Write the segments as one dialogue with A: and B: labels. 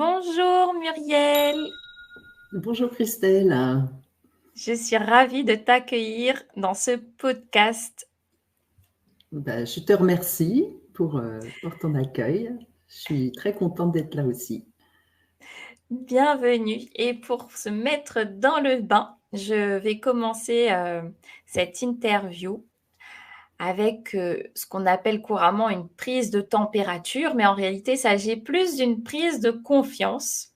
A: Bonjour Muriel,
B: Bonjour Christelle.
A: je suis ravie de t'accueillir dans ce podcast.
B: Je te remercie pour ton accueil. Je suis très contente d'être là aussi.
A: Bienvenue. Et pour se mettre dans le bain, je vais commencer cette interview avec ce qu'on appelle couramment une prise de température, mais en réalité, il s'agit plus d'une prise de confiance.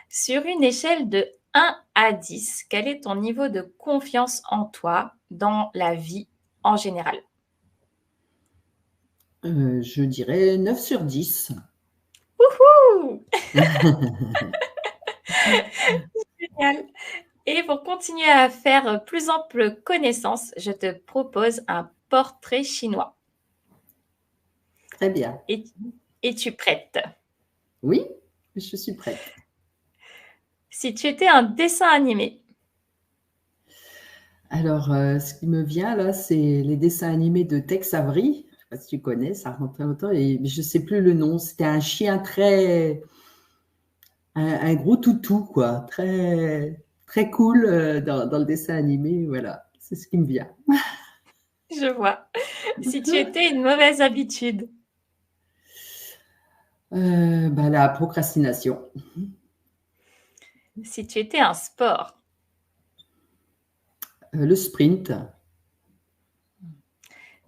A: Sur une échelle de 1 à 10, quel est ton niveau de confiance en toi dans la vie en général?
B: Je dirais 9 sur 10.
A: Ouh, génial. Et pour continuer à faire plus ample connaissance, je te propose un portrait chinois.
B: Très bien.
A: Es- Es-tu prête?
B: Oui, je suis prête.
A: Si tu étais un dessin animé,
B: Alors, ce qui me vient là, c'est les dessins animés de Tex Avery. Je ne sais pas si tu connais, ça remonte très longtemps, mais je ne sais plus le nom. C'était un chien un gros toutou, quoi, très cool dans le dessin animé. Voilà, c'est ce qui me vient.
A: je vois. Si tu étais une mauvaise habitude,
B: La procrastination.
A: si tu étais un sport,
B: Le sprint.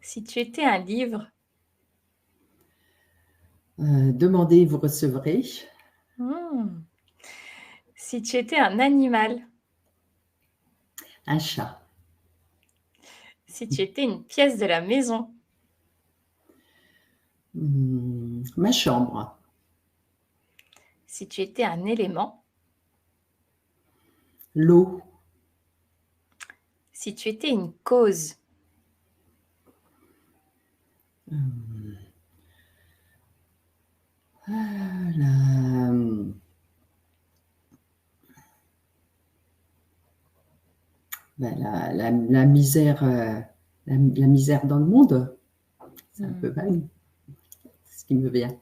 A: si tu étais un livre,
B: Demandez, vous recevrez.
A: hmm, si tu étais un animal,
B: Un chat.
A: si tu étais une pièce de la maison,
B: Ma chambre.
A: si tu étais un élément,
B: L'eau.
A: si tu étais une cause,
B: La, la misère, la misère dans le monde. C'est un peu
A: hmm,
B: vague. C'est ce qui me vient.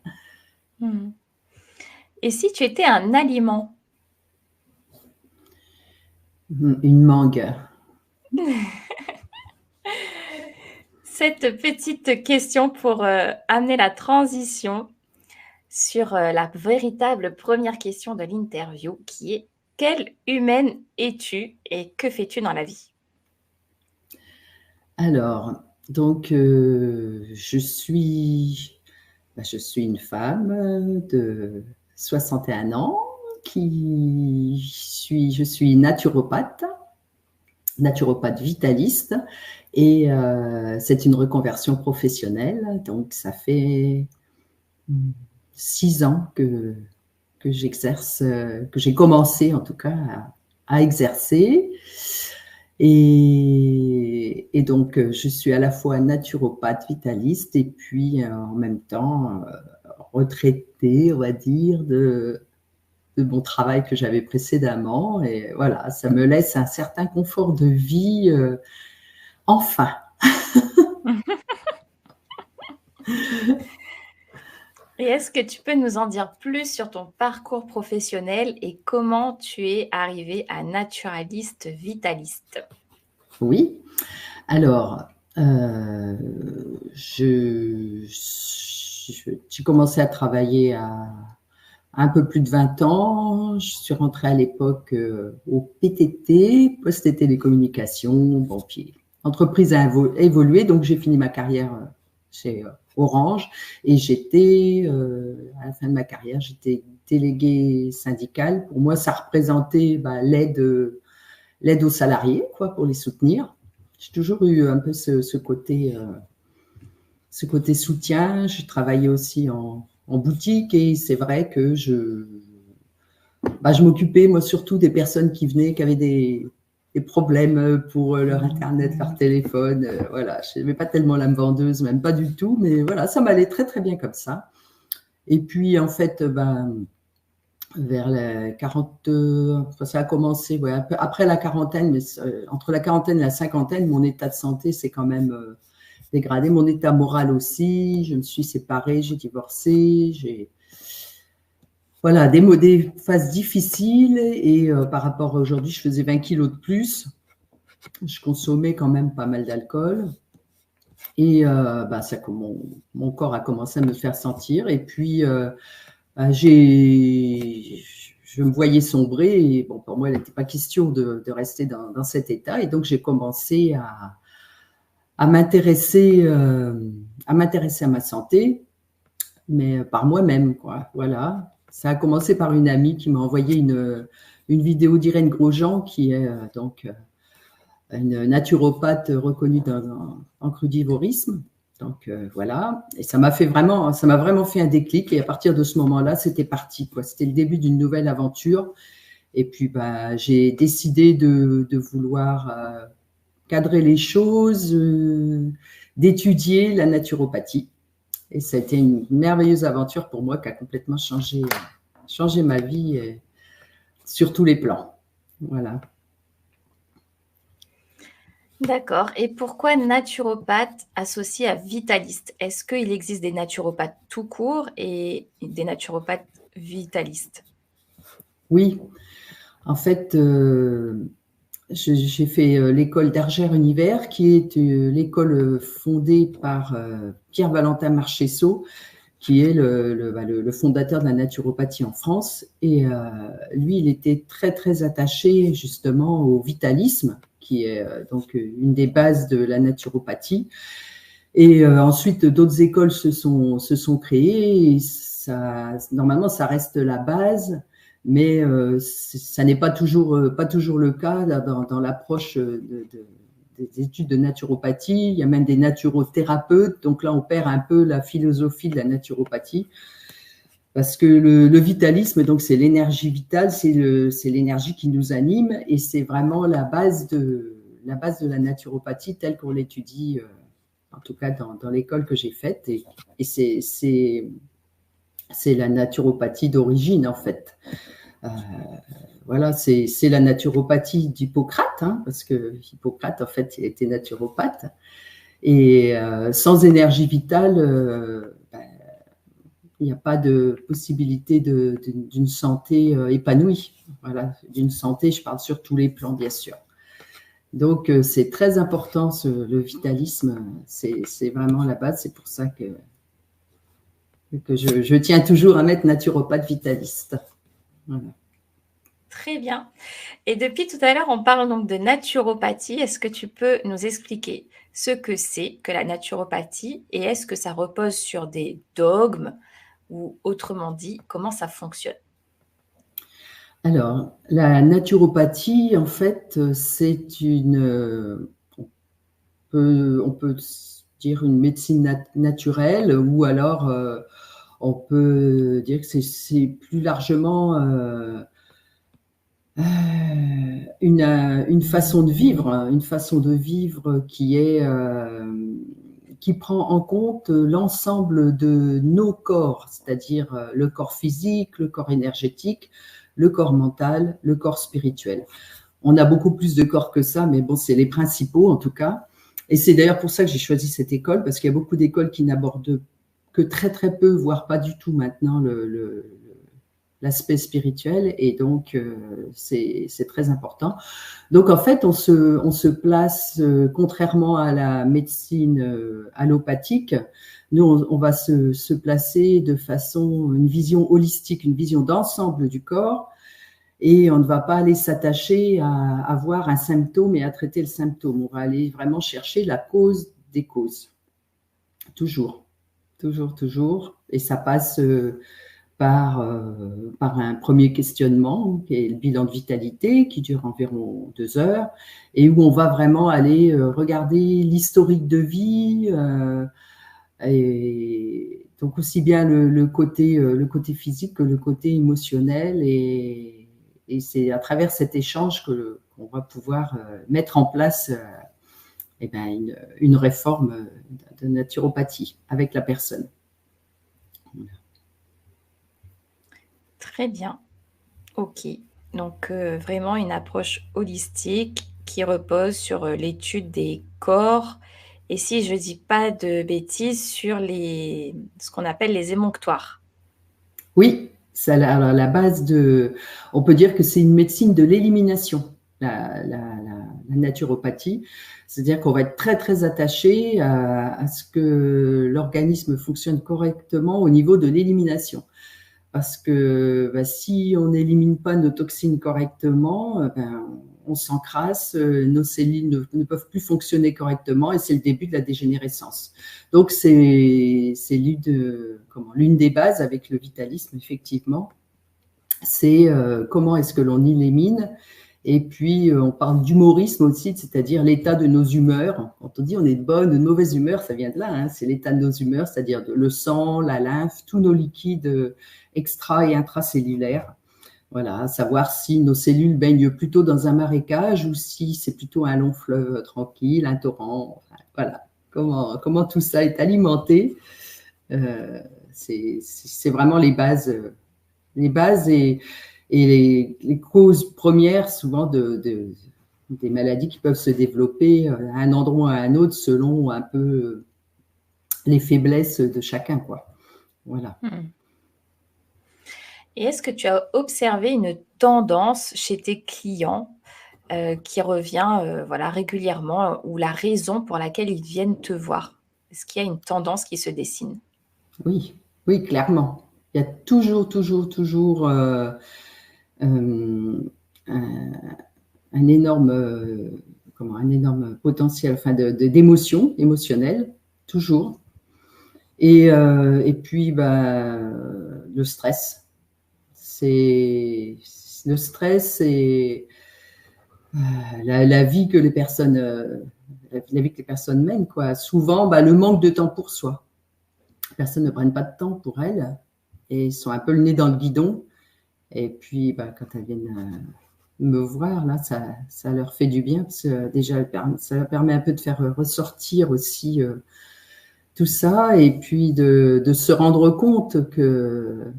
A: hmm. Et si tu étais un aliment,
B: Une mangue.
A: cette petite question pour amener la transition sur la véritable première question de l'interview qui est quelle humaine es-tu et que fais-tu dans la vie?
B: Alors, donc, je suis une femme de 61 ans je suis naturopathe vitaliste, et c'est une reconversion professionnelle. Donc, ça fait 6 ans que j'exerce, que j'ai commencé en tout cas à exercer. Et donc, je suis à la fois naturopathe vitaliste et puis en même temps retraitée, on va dire, de mon travail que j'avais précédemment. Et voilà, ça me laisse un certain confort de vie, enfin.
A: Et est-ce que tu peux nous en dire plus sur ton parcours professionnel et comment tu es arrivé à naturaliste vitaliste?
B: Oui. Alors, euh, j'ai commencé à travailler à un peu plus de 20 ans. Je suis rentrée à l'époque au PTT, Poste et Télécommunications. Bon, puis l'entreprise a évolué, donc j'ai fini ma carrière chez Orange, et à la fin de ma carrière, j'étais déléguée syndicale. Pour moi, ça représentait l'aide aux salariés, quoi, pour les soutenir. J'ai toujours eu un peu ce côté soutien. J'ai travaillé aussi en boutique, et c'est vrai que je m'occupais, moi, surtout des personnes qui venaient, qui avaient des problèmes pour leur Internet, leur téléphone. Voilà, je n'aimais pas tellement l'âme vendeuse, même pas du tout, mais voilà, ça m'allait très, très bien comme ça. Et puis, en fait, vers les 40, ça a commencé ouais, un peu après la quarantaine, mais entre la quarantaine et la cinquantaine, mon état de santé s'est quand même dégradé, mon état moral aussi. Je me suis séparée, j'ai divorcé, Voilà, des phases difficiles et par rapport à aujourd'hui, je faisais 20 kilos de plus. Je consommais quand même pas mal d'alcool et mon corps a commencé à me faire sentir. Et puis, je me voyais sombrer et bon, pour moi, il n'était pas question de rester dans cet état. Et donc, j'ai commencé à m'intéresser à ma santé, mais par moi-même, quoi. Voilà. Ça a commencé par une amie qui m'a envoyé une vidéo d'Irène Grosjean, qui est une naturopathe reconnue en crudivorisme. Donc voilà, et ça m'a vraiment fait un déclic. Et à partir de ce moment-là, c'était parti, quoi. C'était le début d'une nouvelle aventure. Et puis j'ai décidé de vouloir cadrer les choses, d'étudier la naturopathie. Et ça a été une merveilleuse aventure pour moi qui a complètement changé ma vie sur tous les plans. Voilà.
A: D'accord. Et pourquoi naturopathe associé à vitaliste? Est-ce qu'il existe des naturopathes tout court et des naturopathes vitalistes?
B: Oui, en fait, j'ai fait l'école d'Argère Univers, qui est l'école fondée par Pierre Valentin Marchesso, qui est le fondateur de la naturopathie en France. Et lui, il était très, très attaché justement au vitalisme, qui est donc une des bases de la naturopathie. Et ensuite, d'autres écoles se sont créées. Et normalement, ça reste la base, mais ça n'est pas toujours le cas dans l'approche des études de naturopathie. Il y a même des naturothérapeutes. Donc là, on perd un peu la philosophie de la naturopathie. Parce que le vitalisme, donc c'est l'énergie vitale, c'est l'énergie qui nous anime, et c'est vraiment la base de la naturopathie telle qu'on l'étudie, en tout cas dans l'école que j'ai faite. Et c'est la naturopathie d'origine, en fait. Voilà, c'est la naturopathie d'Hippocrate, hein, parce que Hippocrate, en fait, il était naturopathe. Et sans énergie vitale, il n'y a pas de possibilité d'une santé épanouie. Voilà, d'une santé, je parle sur tous les plans, bien sûr. Donc, c'est très important, le vitalisme. C'est vraiment la base. C'est pour ça que je tiens toujours à mettre naturopathe vitaliste. Voilà.
A: Très bien. Et depuis tout à l'heure, on parle donc de naturopathie. Est-ce que tu peux nous expliquer ce que c'est que la naturopathie et est-ce que ça repose sur des dogmes ou autrement dit, comment ça fonctionne?
B: Alors, la naturopathie, en fait, c'est on peut dire une médecine naturelle, ou alors on peut dire que c'est plus largement une façon de vivre qui prend en compte l'ensemble de nos corps, c'est-à-dire le corps physique, le corps énergétique, le corps mental, le corps spirituel. On a beaucoup plus de corps que ça, mais bon, c'est les principaux en tout cas. Et c'est d'ailleurs pour ça que j'ai choisi cette école, parce qu'il y a beaucoup d'écoles qui n'abordent que très très peu, voire pas du tout maintenant, l'aspect spirituel, et donc c'est très important. Donc en fait, on se place, contrairement à la médecine allopathique, nous on va se placer de façon, une vision holistique, une vision d'ensemble du corps, et on ne va pas aller s'attacher à avoir un symptôme et à traiter le symptôme. On va aller vraiment chercher la cause des causes. Toujours, toujours, toujours. Et ça passe par un premier questionnement, qui est le bilan de vitalité, qui dure environ 2 heures, et où on va vraiment aller regarder l'historique de vie, et donc aussi bien le côté physique que le côté émotionnel. Et c'est à travers cet échange qu'on va pouvoir mettre en place une réforme de naturopathie avec la personne.
A: Très bien. Ok. Donc, vraiment une approche holistique qui repose sur l'étude des corps et si je dis pas de bêtises, sur ce qu'on appelle les émonctoires.
B: Oui, Ça, alors, on peut dire que c'est une médecine de l'élimination, la naturopathie. C'est-à-dire qu'on va être très, très attaché à ce que l'organisme fonctionne correctement au niveau de l'élimination. Parce que si on n'élimine pas nos toxines correctement, on s'encrasse, nos cellules ne peuvent plus fonctionner correctement et c'est le début de la dégénérescence. Donc, c'est l'une des bases avec le vitalisme, effectivement. C'est comment est-ce que l'on élimine. Et puis, on parle d'humorisme aussi, c'est-à-dire l'état de nos humeurs. Quand on dit on est de bonne ou de mauvaise humeur, ça vient de là. Hein, c'est l'état de nos humeurs, c'est-à-dire le sang, la lymphe, tous nos liquides extra- et intracellulaires. Voilà, savoir si nos cellules baignent plutôt dans un marécage ou si c'est plutôt un long fleuve tranquille, un torrent. Enfin, voilà, comment tout ça est alimenté. C'est vraiment les bases et les causes premières souvent des maladies qui peuvent se développer à un endroit ou à un autre selon un peu les faiblesses de chacun, quoi. Voilà.
A: Et est-ce que tu as observé une tendance chez tes clients qui revient voilà, régulièrement ou la raison pour laquelle ils viennent te voir? Est-ce qu'il y a une tendance qui se dessine?
B: Oui, oui, clairement. Il y a toujours un énorme, un énorme potentiel, enfin, d'émotion émotionnelle, toujours. Et puis, le stress. Le stress et la vie que les personnes, la vie que les personnes mènent, quoi. Souvent, le manque de temps pour soi. Les personnes ne prennent pas de temps pour elles et sont un peu le nez dans le guidon. Et puis, quand elles viennent me voir, là, ça leur fait du bien parce que déjà, ça leur permet un peu de faire ressortir aussi tout ça et puis de se rendre compte que,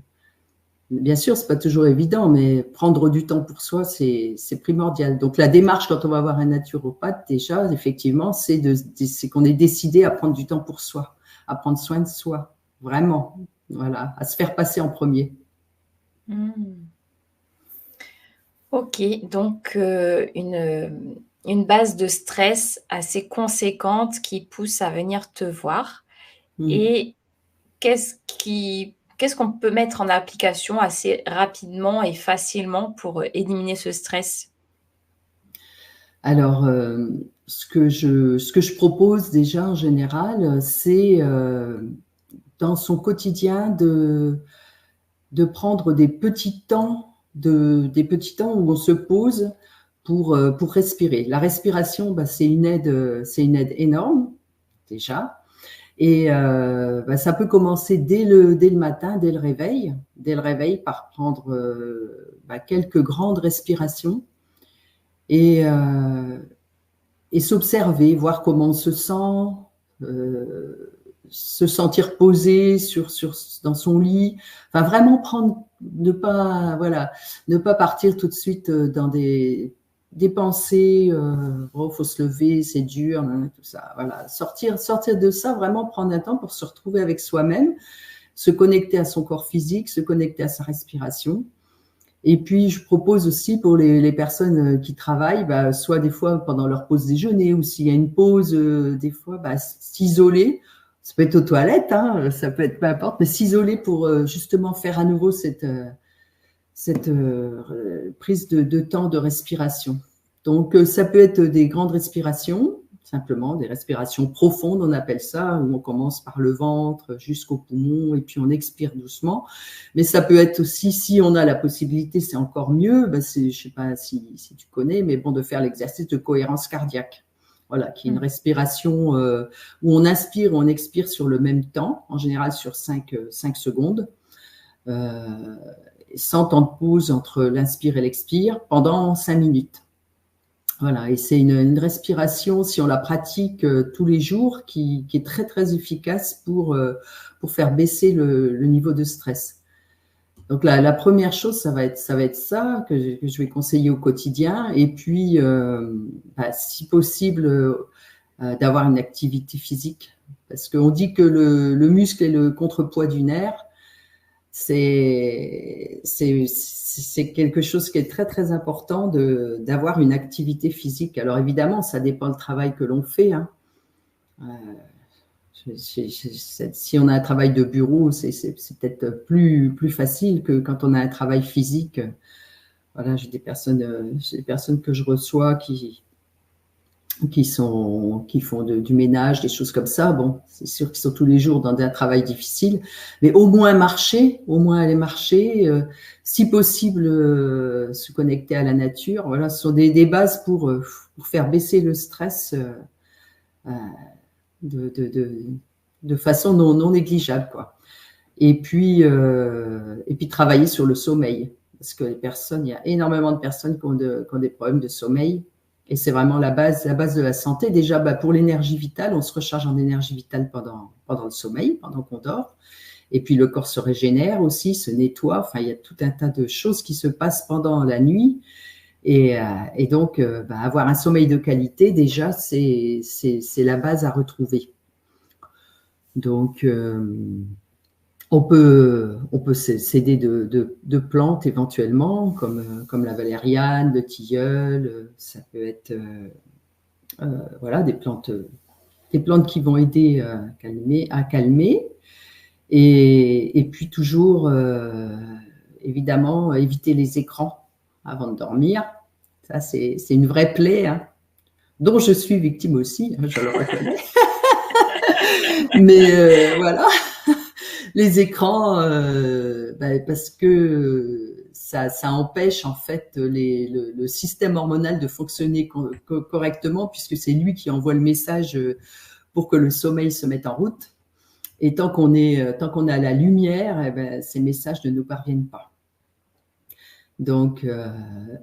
B: bien sûr, c'est pas toujours évident, mais prendre du temps pour soi, c'est primordial. Donc, la démarche, quand on va voir un naturopathe, déjà, effectivement, c'est qu'on est décidé à prendre du temps pour soi, à prendre soin de soi, vraiment, voilà, à se faire passer en premier.
A: Ok, donc une base de stress assez conséquente qui pousse à venir te voir. Et qu'est-ce qu'on peut mettre en application assez rapidement et facilement pour éliminer ce stress?
B: Alors, ce que je propose déjà en général, c'est dans son quotidien de prendre des petits temps où on se pose pour respirer. La respiration, c'est une aide énorme déjà. Et ça peut commencer dès le matin, dès le réveil, par prendre quelques grandes respirations et s'observer, voir comment on se sent, se sentir posé dans son lit. Enfin, vraiment ne pas partir tout de suite dans des pensées, faut se lever, c'est dur, tout ça. Voilà, sortir de ça, vraiment prendre un temps pour se retrouver avec soi-même, se connecter à son corps physique, se connecter à sa respiration. Et puis, je propose aussi pour les personnes qui travaillent, soit des fois pendant leur pause déjeuner ou s'il y a une pause, des fois, s'isoler. Ça peut être aux toilettes, hein, ça peut être peu importe, mais s'isoler pour justement faire à nouveau cette prise de temps de respiration. Donc, ça peut être des grandes respirations, simplement des respirations profondes, on appelle ça, où on commence par le ventre jusqu'au poumon et puis on expire doucement. Mais ça peut être aussi, si on a la possibilité, c'est encore mieux, je sais pas si tu connais, mais bon, de faire l'exercice de cohérence cardiaque. Voilà, qui est une respiration où on inspire et on expire sur le même temps, en général sur 5 secondes, sans temps de pause entre l'inspire et l'expire, pendant 5 minutes. Voilà, et c'est une respiration, si on la pratique tous les jours, qui est très, très efficace pour faire baisser le niveau de stress. Donc, la première chose, ça va être ça que je vais conseiller au quotidien. Et puis, si possible, d'avoir une activité physique. Parce qu'on dit que le muscle est le contrepoids du nerf. c'est quelque chose qui est très, très important d'avoir une activité physique. Alors évidemment, ça dépend du travail que l'on fait, hein. Si on a un travail de bureau, c'est peut-être plus facile que quand on a un travail physique. Voilà, j'ai des personnes que je reçois qui font du ménage, des choses comme ça. Bon, c'est sûr qu'ils sont tous les jours dans un travail difficile, mais au moins aller marcher, si possible, se connecter à la nature. Voilà, ce sont des bases pour faire baisser le stress de façon non négligeable, quoi. Et puis travailler sur le sommeil, parce que il y a énormément de personnes qui ont des problèmes de sommeil. Et c'est vraiment la base de la santé. Déjà, pour l'énergie vitale, on se recharge en énergie vitale pendant le sommeil, pendant qu'on dort. Et puis, le corps se régénère aussi, se nettoie. Enfin, il y a tout un tas de choses qui se passent pendant la nuit. Et donc, avoir un sommeil de qualité, déjà, c'est la base à retrouver. Donc, on peut s'aider de plantes éventuellement, comme la valériane, le tilleul. Ça peut être voilà, des plantes qui vont aider à calmer. Et puis toujours, évidemment, éviter les écrans avant de dormir. Ça, c'est une vraie plaie, hein, dont je suis victime aussi, hein, je le reconnais. Mais voilà. Les écrans, parce que ça empêche en fait le système hormonal de fonctionner correctement, puisque c'est lui qui envoie le message pour que le sommeil se mette en route. Et tant qu'on est à la lumière, ces messages ne nous parviennent pas. Donc,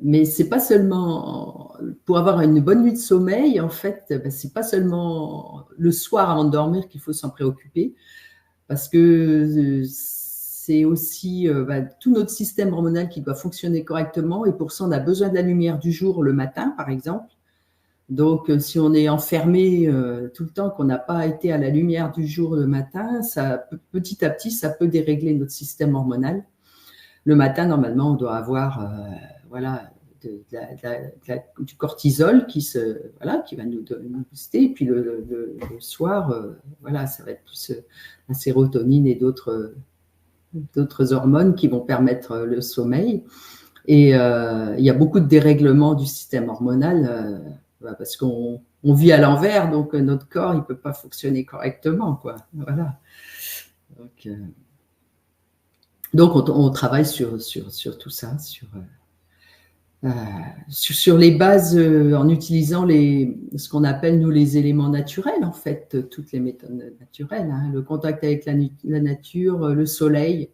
B: mais c'est pas seulement pour avoir une bonne nuit de sommeil, en fait, c'est pas seulement le soir avant de dormir qu'il faut s'en préoccuper. Parce que c'est aussi tout notre système hormonal qui doit fonctionner correctement. Et pour ça, on a besoin de la lumière du jour le matin, par exemple. Donc, si on est enfermé tout le temps, qu'on n'a pas été à la lumière du jour le matin, petit à petit, ça peut dérégler notre système hormonal. Le matin, normalement, on doit avoir du cortisol qui va nous booster. Et puis le soir, ça va être plus la sérotonine et d'autres hormones qui vont permettre le sommeil. Et il y a beaucoup de dérèglements du système hormonal parce qu'on vit à l'envers, donc notre corps il peut pas fonctionner correctement, quoi. Voilà. Donc on travaille sur tout ça, sur les bases en utilisant ce qu'on appelle nous les éléments naturels, en fait, toutes les méthodes naturelles, hein, le contact avec la nature, le soleil.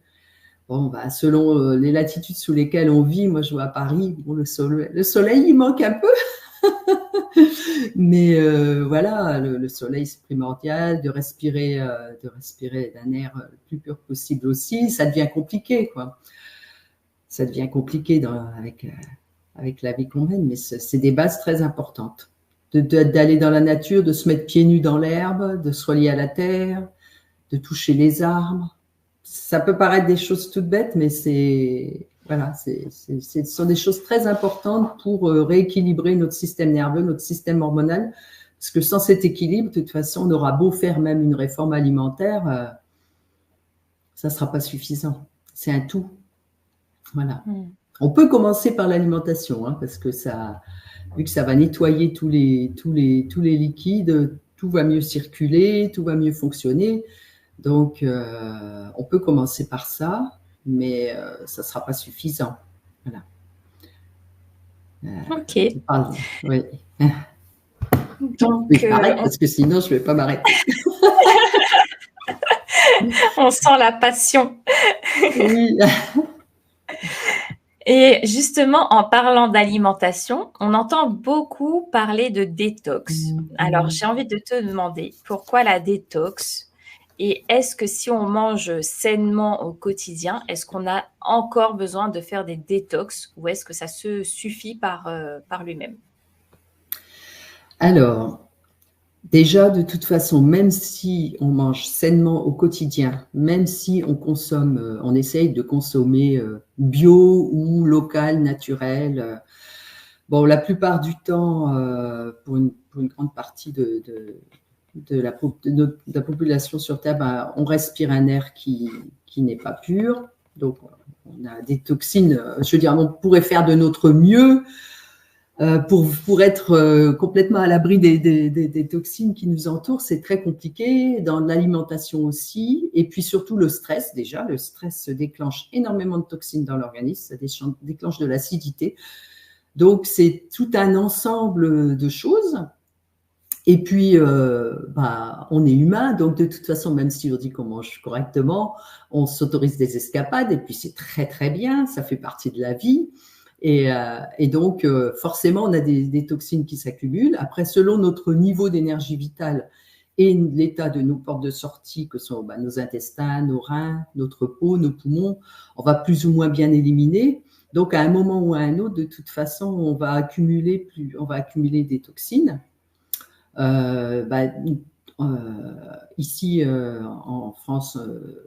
B: Bon, selon les latitudes sous lesquelles on vit, moi je vois à Paris, bon, le soleil il manque un peu. Mais voilà, le soleil c'est primordial, de respirer d'un air le plus pur possible aussi. Ça devient compliqué, quoi. Ça devient compliqué avec la vie qu'on mène, mais c'est des bases très importantes. D'aller dans la nature, de se mettre pieds nus dans l'herbe, de se relier à la terre, de toucher les arbres. Ça peut paraître des choses toutes bêtes, mais ce sont des choses très importantes pour rééquilibrer notre système nerveux, notre système hormonal. Parce que sans cet équilibre, de toute façon, on aura beau faire même une réforme alimentaire, ça ne sera pas suffisant. C'est un tout. Voilà. On peut commencer par l'alimentation, hein, parce que vu que ça va nettoyer tous les liquides, tout va mieux circuler, tout va mieux fonctionner. Donc, on peut commencer par ça, mais ça ne sera pas suffisant. Voilà.
A: Ok.
B: Oui. Donc, je vais m'arrêter parce que sinon, je ne vais pas m'arrêter.
A: On sent la passion.
B: Oui.
A: Et justement, en parlant d'alimentation, on entend beaucoup parler de détox. Alors, j'ai envie de te demander pourquoi la détox? Et est-ce que si on mange sainement au quotidien, est-ce qu'on a encore besoin de faire des détox ou est-ce que ça se suffit par lui-même?
B: Alors, Déjà, de toute façon, même si on mange sainement au quotidien, même si on consomme, on essaye de consommer bio ou local, naturel, bon, la plupart du temps, pour une grande partie de la population sur Terre, ben, on respire un air qui n'est pas pur. Donc, on a des toxines. Je veux dire, on pourrait faire de notre mieux pour être complètement à l'abri des toxines qui nous entourent. C'est très compliqué. Dans l'alimentation aussi. Et puis surtout le stress, déjà. Le stress déclenche énormément de toxines dans l'organisme. Ça déclenche de l'acidité. Donc, c'est tout un ensemble de choses. Et puis, on est humain, donc de toute façon, même si on dit qu'on mange correctement, on s'autorise des escapades, et puis c'est très très bien, ça fait partie de la vie. Et donc, forcément, on a des toxines qui s'accumulent. Après, selon notre niveau d'énergie vitale et l'état de nos portes de sortie, que sont nos intestins, nos reins, notre peau, nos poumons, on va plus ou moins bien éliminer. Donc, à un moment ou à un autre, de toute façon, on va accumuler des toxines. Ici en France,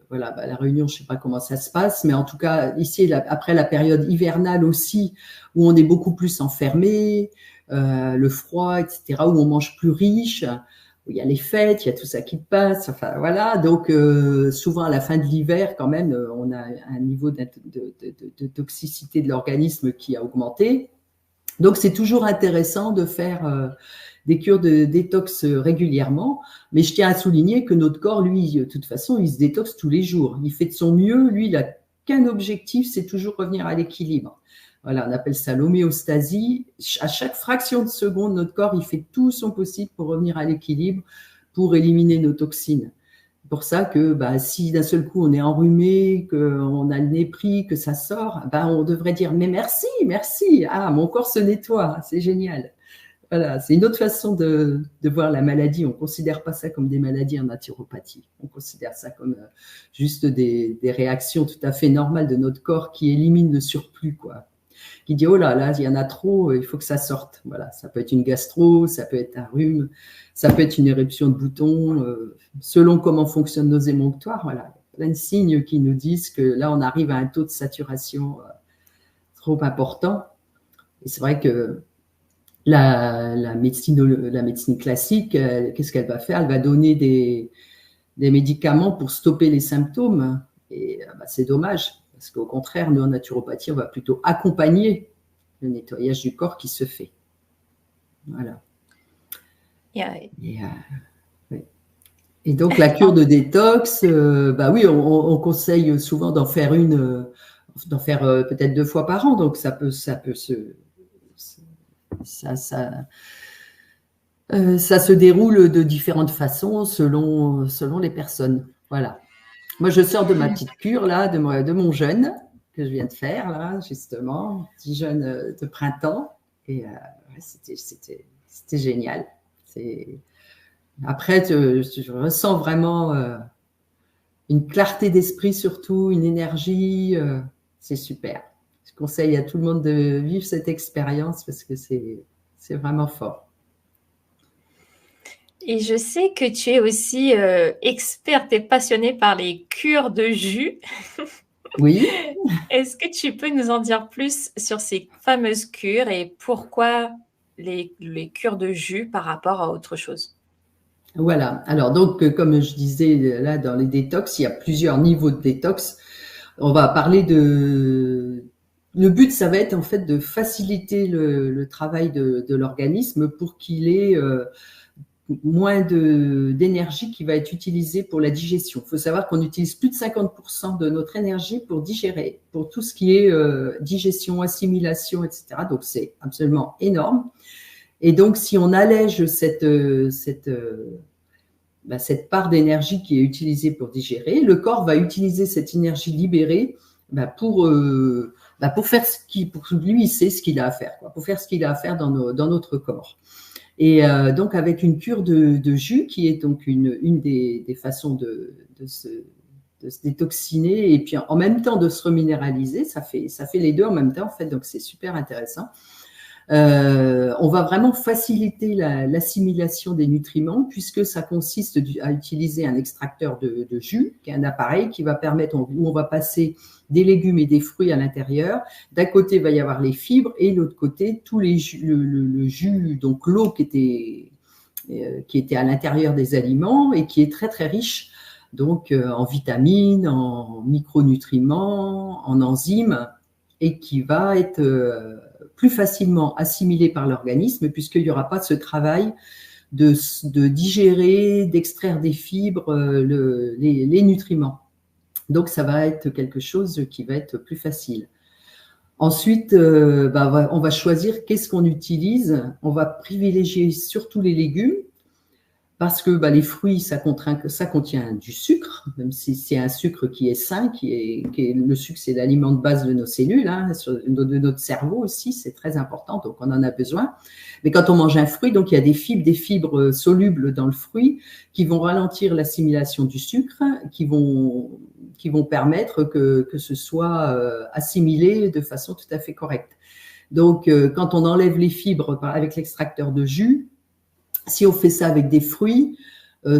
B: voilà, la Réunion, je ne sais pas comment ça se passe, mais en tout cas ici après la période hivernale aussi, où on est beaucoup plus enfermé, le froid, etc., où on mange plus riche, où il y a les fêtes, il y a tout ça qui passe, enfin voilà, donc souvent à la fin de l'hiver quand même, on a un niveau de toxicité de l'organisme qui a augmenté. Donc c'est toujours intéressant de faire des cures de détox régulièrement, mais je tiens à souligner que notre corps, lui, de toute façon, il se détoxe tous les jours. Il fait de son mieux. Lui, il n'a qu'un objectif, c'est toujours revenir à l'équilibre. Voilà, on appelle ça l'homéostasie. À chaque fraction de seconde, notre corps, il fait tout son possible pour revenir à l'équilibre, pour éliminer nos toxines. C'est pour ça que si d'un seul coup on est enrhumé, qu'on a le nez pris, que ça sort, on devrait dire mais merci, merci. Ah, mon corps se nettoie, c'est génial. Voilà, c'est une autre façon de voir la maladie. On ne considère pas ça comme des maladies en naturopathie. On considère ça comme juste des réactions tout à fait normales de notre corps qui éliminent le surplus, quoi. Qui dit, oh là, il y en a trop, il faut que ça sorte. Voilà, ça peut être une gastro, ça peut être un rhume, ça peut être une éruption de boutons. Selon comment fonctionnent nos émonctoires, voilà, plein de signes qui nous disent que là, on arrive à un taux de saturation trop important. Et c'est vrai que la médecine classique, qu'est-ce qu'elle va faire? Elle va donner des médicaments pour stopper les symptômes. Et c'est dommage, parce qu'au contraire, nous, en naturopathie, on va plutôt accompagner le nettoyage du corps qui se fait. Voilà.
A: Yeah.
B: Et donc, la cure de détox, oui, on conseille souvent d'en faire peut-être 2 fois par an. Donc, ça peut se déroule de différentes façons selon les personnes. Voilà. Moi, je sors de ma petite cure, là, de mon jeûne que je viens de faire, là, justement, petit jeûne de printemps. Et c'était génial. Après, je ressens vraiment une clarté d'esprit, surtout, une énergie. C'est super. Je conseille à tout le monde de vivre cette expérience parce que c'est vraiment fort.
A: Et je sais que tu es aussi experte et passionnée par les cures de jus.
B: Oui.
A: Est-ce que tu peux nous en dire plus sur ces fameuses cures et pourquoi les cures de jus par rapport à autre chose?
B: Voilà. Alors, donc, comme je disais, là, dans les détox, il y a plusieurs niveaux de détox. On va parler le but, ça va être en fait de faciliter le travail de l'organisme pour qu'il ait moins d'énergie qui va être utilisée pour la digestion. Il faut savoir qu'on utilise plus de 50% de notre énergie pour digérer, pour tout ce qui est digestion, assimilation, etc. Donc, c'est absolument énorme. Et donc, si on allège cette part d'énergie qui est utilisée pour digérer, le corps va utiliser cette énergie libérée pour faire pour lui, il sait ce qu'il a à faire, quoi, pour faire ce qu'il a à faire dans notre corps. Et donc, avec une cure de jus, qui est donc une des façons de se détoxiner et puis en même temps de se reminéraliser, ça fait les deux en même temps, en fait, donc c'est super intéressant. On va vraiment faciliter l'assimilation des nutriments puisque ça consiste à utiliser un extracteur de jus, qui est un appareil qui va permettre, où on va passer des légumes et des fruits à l'intérieur. D'un côté, il va y avoir les fibres et de l'autre côté, tous les jus, le jus, donc l'eau qui était à l'intérieur des aliments et qui est très très riche, donc en vitamines, en micronutriments, en enzymes, et qui va être plus facilement assimilé par l'organisme puisqu'il n'y aura pas ce travail de digérer, d'extraire des fibres les nutriments. Donc, ça va être quelque chose qui va être plus facile. Ensuite, on va choisir qu'est-ce qu'on utilise. On va privilégier surtout les légumes parce que les fruits, ça contient du sucre, même si c'est un sucre qui est sain, le sucre, c'est l'aliment de base de nos cellules, de notre cerveau aussi, c'est très important, donc on en a besoin. Mais quand on mange un fruit, donc il y a des fibres solubles dans le fruit qui vont ralentir l'assimilation du sucre, qui vont permettre que ce soit assimilé de façon tout à fait correcte. Donc, quand on enlève les fibres avec l'extracteur de jus, si on fait ça avec des fruits,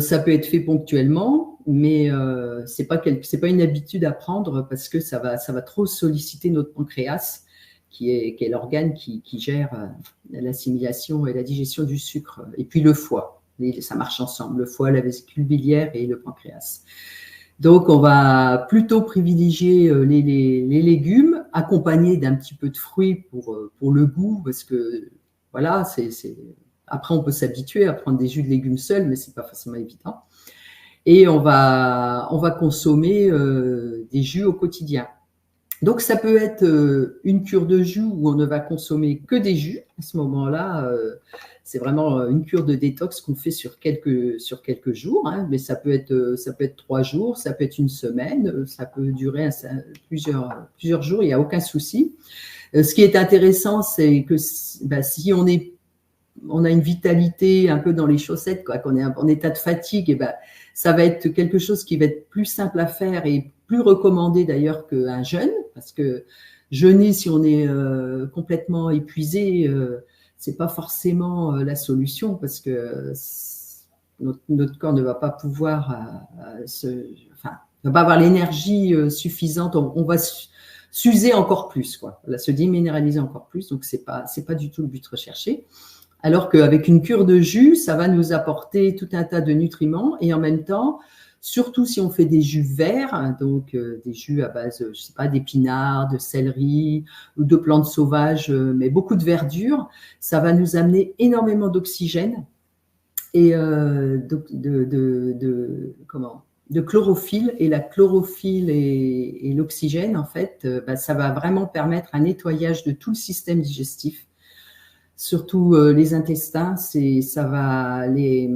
B: ça peut être fait ponctuellement, mais c'est pas une habitude à prendre parce que ça va trop solliciter notre pancréas, qui est l'organe qui gère l'assimilation et la digestion du sucre. Et puis le foie, ça marche ensemble, le foie, la vésicule biliaire et le pancréas. Donc, on va plutôt privilégier les légumes, accompagnés d'un petit peu de fruits pour le goût, parce que voilà, après, on peut s'habituer à prendre des jus de légumes seuls, mais c'est pas forcément évident. Et on va consommer des jus au quotidien. Donc, ça peut être une cure de jus où on ne va consommer que des jus. À ce moment-là, c'est vraiment une cure de détox qu'on fait sur quelques jours. Mais ça peut être 3 jours, ça peut être une semaine, ça peut durer plusieurs jours. Il n'y a aucun souci. Ce qui est intéressant, c'est que si on a une vitalité un peu dans les chaussettes, qu'on est en état de fatigue, et ça va être quelque chose qui va être plus simple à faire et plus recommandé d'ailleurs qu'un jeûne, parce que jeûner si on est complètement épuisé, c'est pas forcément la solution, parce que notre corps ne va pas pouvoir ne va pas avoir l'énergie suffisante. On va s'user encore plus, se déminéraliser encore plus. Donc c'est pas du tout le but recherché. Alors qu'avec une cure de jus, ça va nous apporter tout un tas de nutriments et en même temps, surtout si on fait des jus verts, donc des jus à base, je sais pas, d'épinards, de céleri ou de plantes sauvages, mais beaucoup de verdure, ça va nous amener énormément d'oxygène et de chlorophylle. Et la chlorophylle et l'oxygène, en fait, ça va vraiment permettre un nettoyage de tout le système digestif. Surtout les intestins, ça va les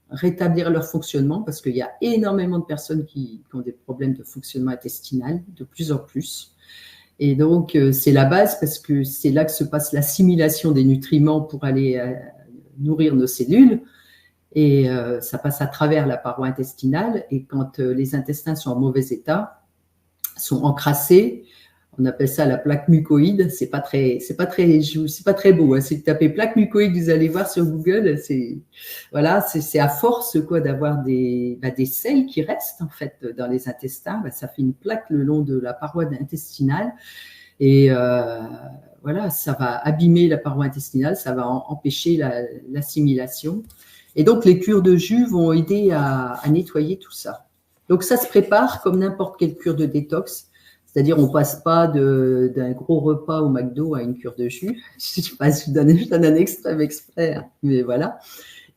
B: rétablir leur fonctionnement parce qu'il y a énormément de personnes qui ont des problèmes de fonctionnement intestinal, de plus en plus. Et donc, c'est la base parce que c'est là que se passe l'assimilation des nutriments pour aller nourrir nos cellules. Et ça passe à travers la paroi intestinale. Et quand les intestins sont en mauvais état, sont encrassés, on appelle ça la plaque mucoïde. C'est pas très beau. Si vous tapez plaque mucoïde, vous allez voir sur Google. C'est à force d'avoir des selles qui restent en fait dans les intestins. Ça fait une plaque le long de la paroi intestinale et ça va abîmer la paroi intestinale. Ça va empêcher l'assimilation. Et donc les cures de jus vont aider à nettoyer tout ça. Donc ça se prépare comme n'importe quelle cure de détox. C'est-à-dire, on passe pas d'un gros repas au McDo à une cure de jus. Je sais pas si je donne un extrême exprès, mais voilà.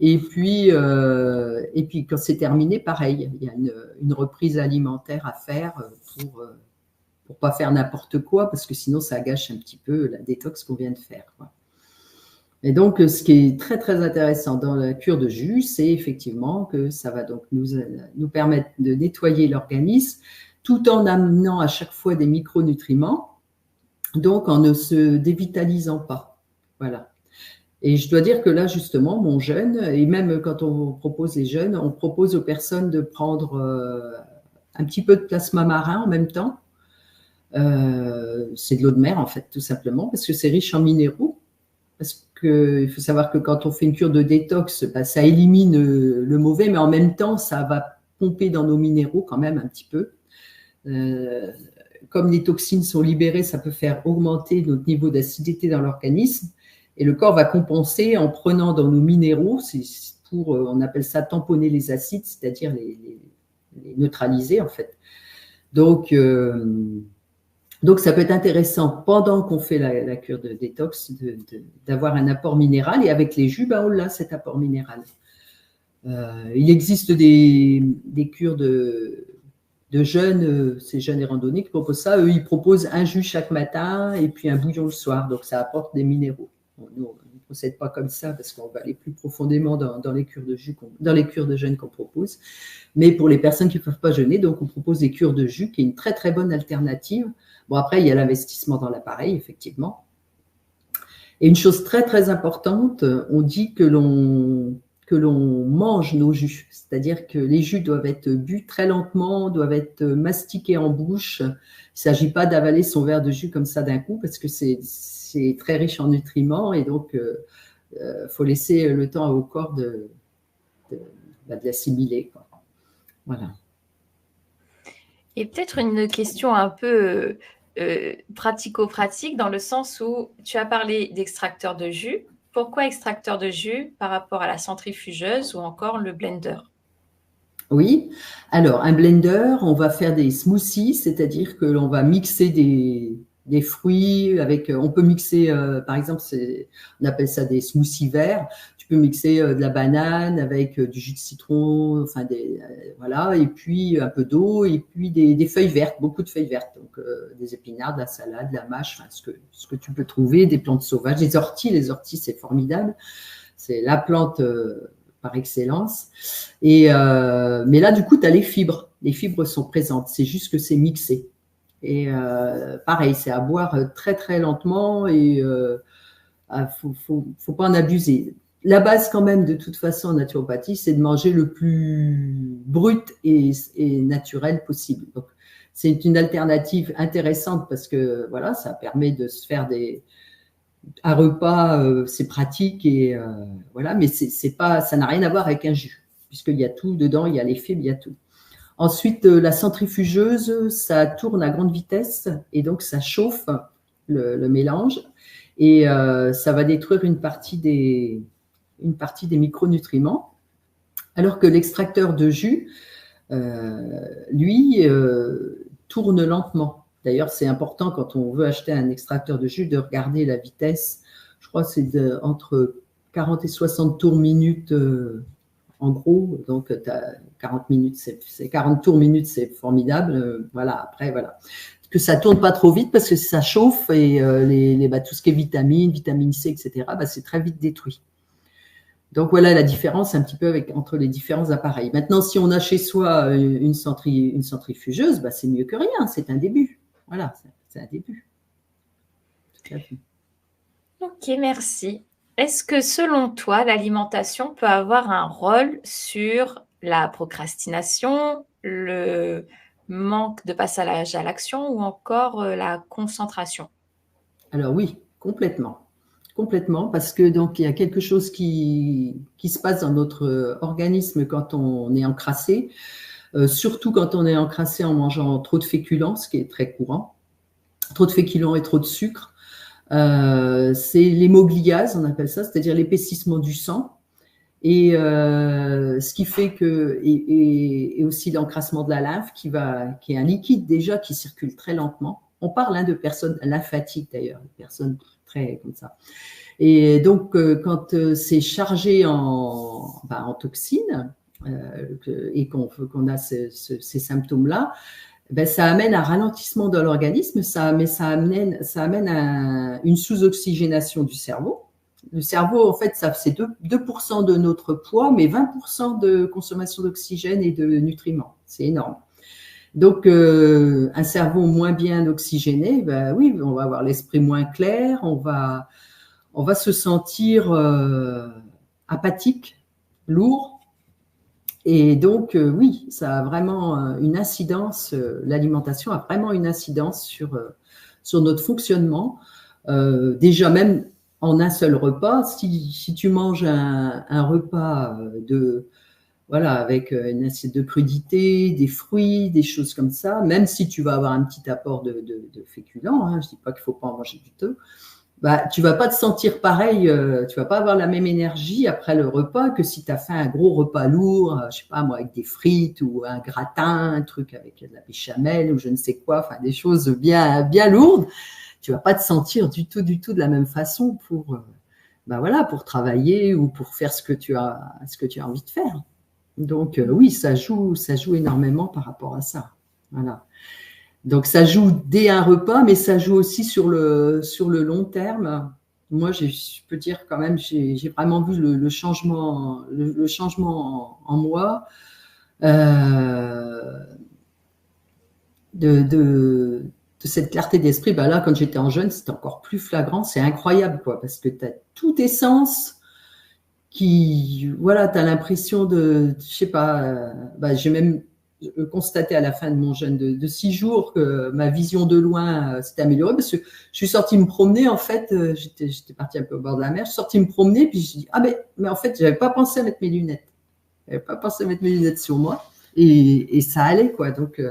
B: Et puis quand c'est terminé, pareil, il y a une reprise alimentaire à faire pour pas faire n'importe quoi, parce que sinon ça gâche un petit peu la détox qu'on vient de faire, Et donc, ce qui est très très intéressant dans la cure de jus, c'est effectivement que ça va donc nous permettre de nettoyer l'organisme, tout en amenant à chaque fois des micronutriments, donc en ne se dévitalisant pas. Voilà. Et je dois dire que là, justement, mon jeûne, et même quand on propose les jeûnes, on propose aux personnes de prendre un petit peu de plasma marin en même temps. C'est de l'eau de mer, en fait, tout simplement, parce que c'est riche en minéraux. parce qu'il faut savoir que quand on fait une cure de détox, bah, ça élimine le mauvais, mais en même temps, ça va pomper dans nos minéraux quand même un petit peu. Comme les toxines sont libérées, ça peut faire augmenter notre niveau d'acidité dans l'organisme. Et le corps va compenser en prenant dans nos minéraux, on appelle ça tamponner les acides, c'est-à-dire les neutraliser en fait. Donc, ça peut être intéressant pendant qu'on fait la cure de détox d'avoir un apport minéral. Et avec les jus, on a cet apport minéral. Il existe des cures de jeûne, ces jeûnes et randonnées qui proposent ça. Eux, ils proposent un jus chaque matin et puis un bouillon le soir. Donc, ça apporte des minéraux. Nous, on ne procède pas comme ça parce qu'on va aller plus profondément dans les cures de jeûne qu'on propose. Mais pour les personnes qui ne peuvent pas jeûner, donc on propose des cures de jus qui est une très très bonne alternative. Bon, après, il y a l'investissement dans l'appareil, effectivement. Et une chose très très importante, on dit que l'on mange nos jus, c'est-à-dire que les jus doivent être bu très lentement, doivent être mastiqués en bouche. Il ne s'agit pas d'avaler son verre de jus comme ça d'un coup parce que c'est très riche en nutriments et donc faut laisser le temps au corps de l'assimiler. Voilà.
A: Et peut-être une question un peu pratico-pratique dans le sens où tu as parlé d'extracteur de jus. Pourquoi extracteur de jus par rapport à la centrifugeuse ou encore le blender?
B: Oui, alors un blender, on va faire des smoothies, c'est-à-dire que l'on va mixer des fruits on peut mixer, par exemple, on appelle ça des smoothies verts. Tu peux mixer de la banane avec du jus de citron, enfin voilà, et puis un peu d'eau, et puis des feuilles vertes, beaucoup de feuilles vertes, donc des épinards, de la salade, de la mâche, enfin, ce que tu peux trouver, des plantes sauvages, des orties. Les orties, c'est formidable, c'est la plante par excellence. Mais là, du coup, tu as les fibres. Les fibres sont présentes. C'est juste que c'est mixé. Et pareil, c'est à boire très, très lentement et faut pas en abuser. La base, quand même, de toute façon, en naturopathie, c'est de manger le plus brut et naturel possible. Donc, c'est une alternative intéressante parce que voilà, ça permet de se faire un repas, c'est pratique et voilà, mais ça n'a rien à voir avec un jus, puisqu'il y a tout dedans, il y a les fibres, il y a tout. Ensuite, la centrifugeuse, ça tourne à grande vitesse et donc ça chauffe le mélange et ça va détruire une partie des micronutriments, alors que l'extracteur de jus, lui, tourne lentement. D'ailleurs, c'est important quand on veut acheter un extracteur de jus de regarder la vitesse. Je crois que c'est entre 40 et 60 tours minute en gros. Donc, 40 minutes, 40 tours minute, c'est formidable. Voilà, après, voilà. Que ça tourne pas trop vite parce que ça chauffe et tout ce qui est vitamine C, etc., c'est très vite détruit. Donc voilà la différence un petit peu entre les différents appareils. Maintenant, si on a chez soi une centrifugeuse, c'est mieux que rien, c'est un début. Voilà, c'est un début. Tout à fait.
A: Ok, merci. Est-ce que selon toi, l'alimentation peut avoir un rôle sur la procrastination, le manque de passage à l'action ou encore la concentration?
B: Alors oui, complètement. Complètement, parce que donc il y a quelque chose qui se passe dans notre organisme quand on est encrassé, surtout quand on est encrassé en mangeant trop de féculents, ce qui est très courant, trop de féculents et trop de sucre. C'est l'hémogliase, on appelle ça, c'est-à-dire l'épaississement du sang, et ce qui fait que et aussi l'encrassement de la lymphe qui est un liquide déjà qui circule très lentement. On parle de personnes lymphatiques d'ailleurs, personnes très comme ça. Et donc quand c'est chargé en toxines et qu'on a ces symptômes-là, ça amène un ralentissement de l'organisme, ça amène une sous-oxygénation du cerveau. Le cerveau, en fait, c'est 2% de notre poids, mais 20% de consommation d'oxygène et de nutriments. C'est énorme. Donc, un cerveau moins bien oxygéné, oui, on va avoir l'esprit moins clair, on va se sentir apathique, lourd. Et donc, oui, ça a vraiment une incidence, l'alimentation a vraiment une incidence sur notre fonctionnement. Déjà même en un seul repas. Si tu manges un repas voilà, avec une assiette de crudités, des fruits, des choses comme ça, même si tu vas avoir un petit apport de féculents, hein, je dis pas qu'il faut pas en manger du tout, bah, tu vas pas te sentir pareil, tu vas pas avoir la même énergie après le repas que si tu as fait un gros repas lourd, je sais pas moi, avec des frites ou un gratin, un truc avec de la béchamel ou je ne sais quoi, enfin des choses bien, bien lourdes. Tu vas pas te sentir du tout de la même façon bah voilà, pour travailler ou pour faire ce que tu as envie de faire. Donc oui, ça joue énormément par rapport à ça. Voilà. Donc ça joue dès un repas, mais ça joue aussi sur le long terme. Moi, je peux dire quand même, j'ai vraiment vu le changement, le changement en moi euh, de cette clarté d'esprit. Bah là, quand j'étais en jeune, c'était encore plus flagrant. C'est incroyable, quoi, parce que tu as tous tes sens qui, voilà, tu as l'impression je sais pas, bah, j'ai même constaté à la fin de mon jeûne de 6 jours que ma vision de loin s'était améliorée parce que je suis sortie me promener, en fait, j'étais partie un peu au bord de la mer, je suis sortie me promener, puis je dis, ah mais en fait, j'avais pas pensé à mettre mes lunettes. J'avais pas pensé à mettre mes lunettes sur moi et ça allait, quoi. Donc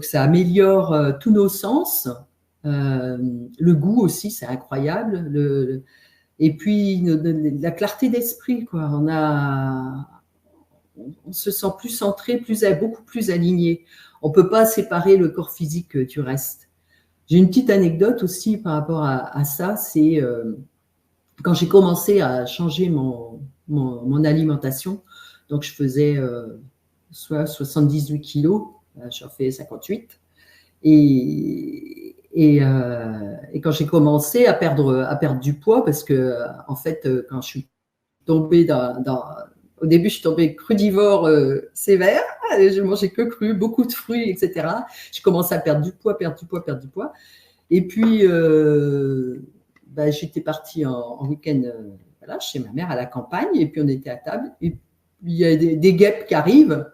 B: ça améliore tous nos sens. Le goût aussi, c'est incroyable. Et puis la clarté d'esprit, quoi. On se sent plus centré, beaucoup plus aligné. On peut pas séparer le corps physique du reste. J'ai une petite anecdote aussi par rapport à ça. C'est quand j'ai commencé à changer mon alimentation. Donc je faisais soit 78 kilos, j'en fais 58. Et quand j'ai commencé à perdre du poids, parce que en fait, quand je suis tombée au début, je suis tombée crudivore sévère. Je mangeais que cru, beaucoup de fruits, etc. J'ai commencé à perdre du poids. Et puis, bah, j'étais partie en week-end voilà, chez ma mère à la campagne. Et puis, on était à table. Et puis, il y a des guêpes qui arrivent.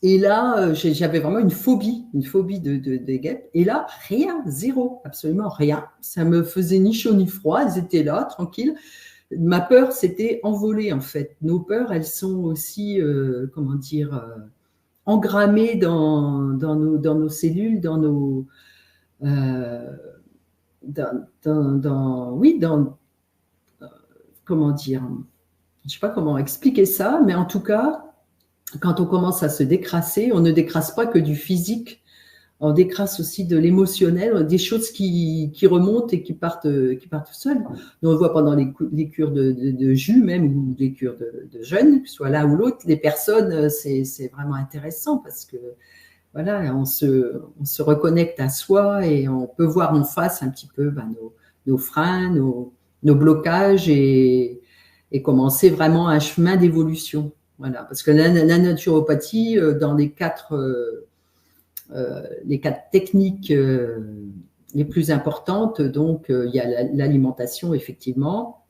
B: Et là, j'avais vraiment une phobie des guêpes. Et là, rien, zéro, absolument rien. Ça me faisait ni chaud ni froid. Elles étaient là, tranquilles. Ma peur s'était envolée, en fait. Nos peurs, elles sont aussi, comment dire, engrammées dans nos cellules, oui, comment dire, je ne sais pas comment expliquer ça, mais en tout cas, quand on commence à se décrasser, on ne décrasse pas que du physique, on décrasse aussi de l'émotionnel, des choses qui remontent et qui partent tout seules. Nous, on voit pendant les cures de jus même, ou les cures de jeûne, que ce soit l'un ou l'autre, les personnes, c'est vraiment intéressant parce que voilà, on se reconnecte à soi et on peut voir en face un petit peu nos freins, nos blocages et commencer vraiment un chemin d'évolution. Voilà, parce que la naturopathie, dans les quatre techniques les plus importantes, donc il y a l'alimentation, effectivement,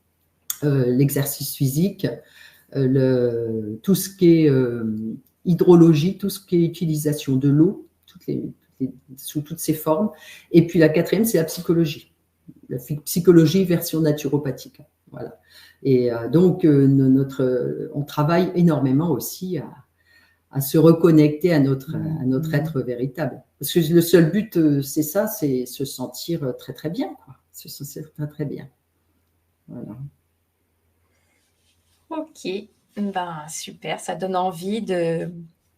B: l'exercice physique, tout ce qui est hydrologie, tout ce qui est utilisation de l'eau, sous toutes ses formes. Et puis la quatrième, c'est la psychologie version naturopathique. Voilà. Et donc, on travaille énormément aussi à se reconnecter à notre être véritable. Parce que le seul but, c'est ça, c'est se sentir très, très bien, quoi. Se sentir très, très bien. Voilà.
A: Ok, ben, super, ça donne envie de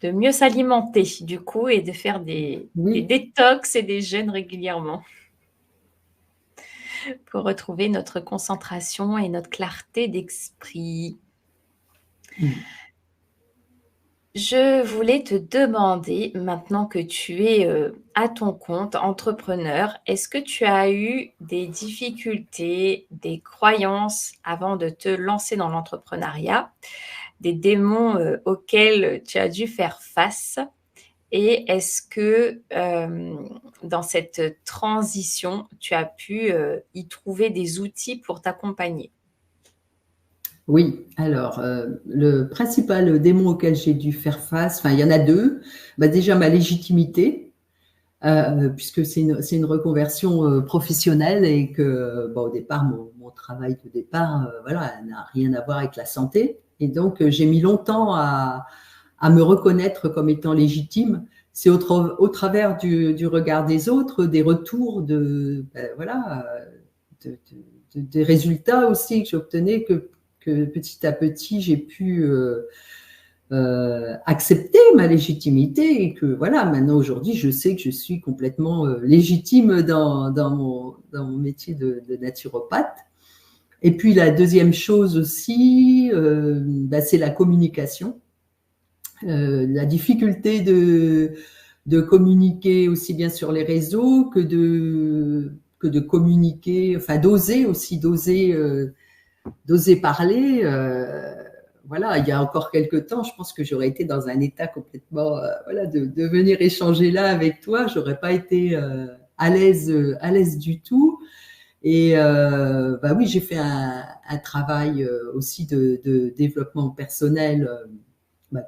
A: mieux s'alimenter du coup et de faire des détox et des jeûnes régulièrement pour retrouver notre concentration et notre clarté d'esprit. Je voulais te demander, maintenant que tu es à ton compte, entrepreneur, est-ce que tu as eu des difficultés, des croyances avant de te lancer dans l'entrepreneuriat, des démons auxquels tu as dû faire face? Et est-ce que dans cette transition, tu as pu y trouver des outils pour t'accompagner?
B: Oui, alors le principal démon auquel j'ai dû faire face, enfin il y en a deux. Bah, déjà ma légitimité. puisque c'est une reconversion professionnelle et que, bon, au départ, mon travail de départ, voilà, n'a rien à voir avec la santé. Et donc, j'ai mis longtemps à me reconnaître comme étant légitime. C'est au travers du regard des autres, des retours voilà, des résultats aussi que j'obtenais que petit à petit, j'ai pu accepter ma légitimité et que voilà, maintenant aujourd'hui, je sais que je suis complètement légitime dans mon métier de naturopathe. Et puis la deuxième chose aussi, c'est la communication. La difficulté de communiquer aussi bien sur les réseaux que de communiquer, enfin d'oser parler. Voilà, il y a encore quelques temps, je pense que j'aurais été dans un état complètement, voilà, de venir échanger là avec toi, j'aurais pas été à l'aise du tout. Et oui, j'ai fait un travail aussi de développement personnel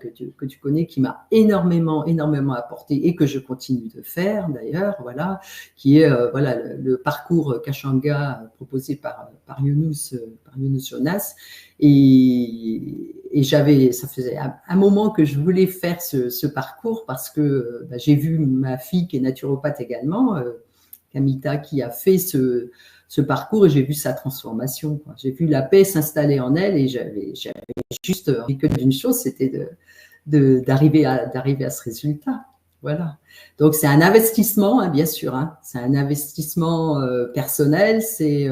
B: que tu connais, qui m'a énormément apporté et que je continue de faire d'ailleurs, voilà, qui est voilà le parcours Kashanga proposé par Younous Jonas. Et ça faisait un moment que je voulais faire ce parcours parce que j'ai vu ma fille qui est naturopathe également, Kamita, qui a fait ce parcours et j'ai vu sa transformation. J'ai vu la paix s'installer en elle et j'avais juste envie que d'une chose, c'était d'arriver à ce résultat. Voilà. Donc c'est un investissement, hein, bien sûr. Hein. C'est un investissement personnel. C'est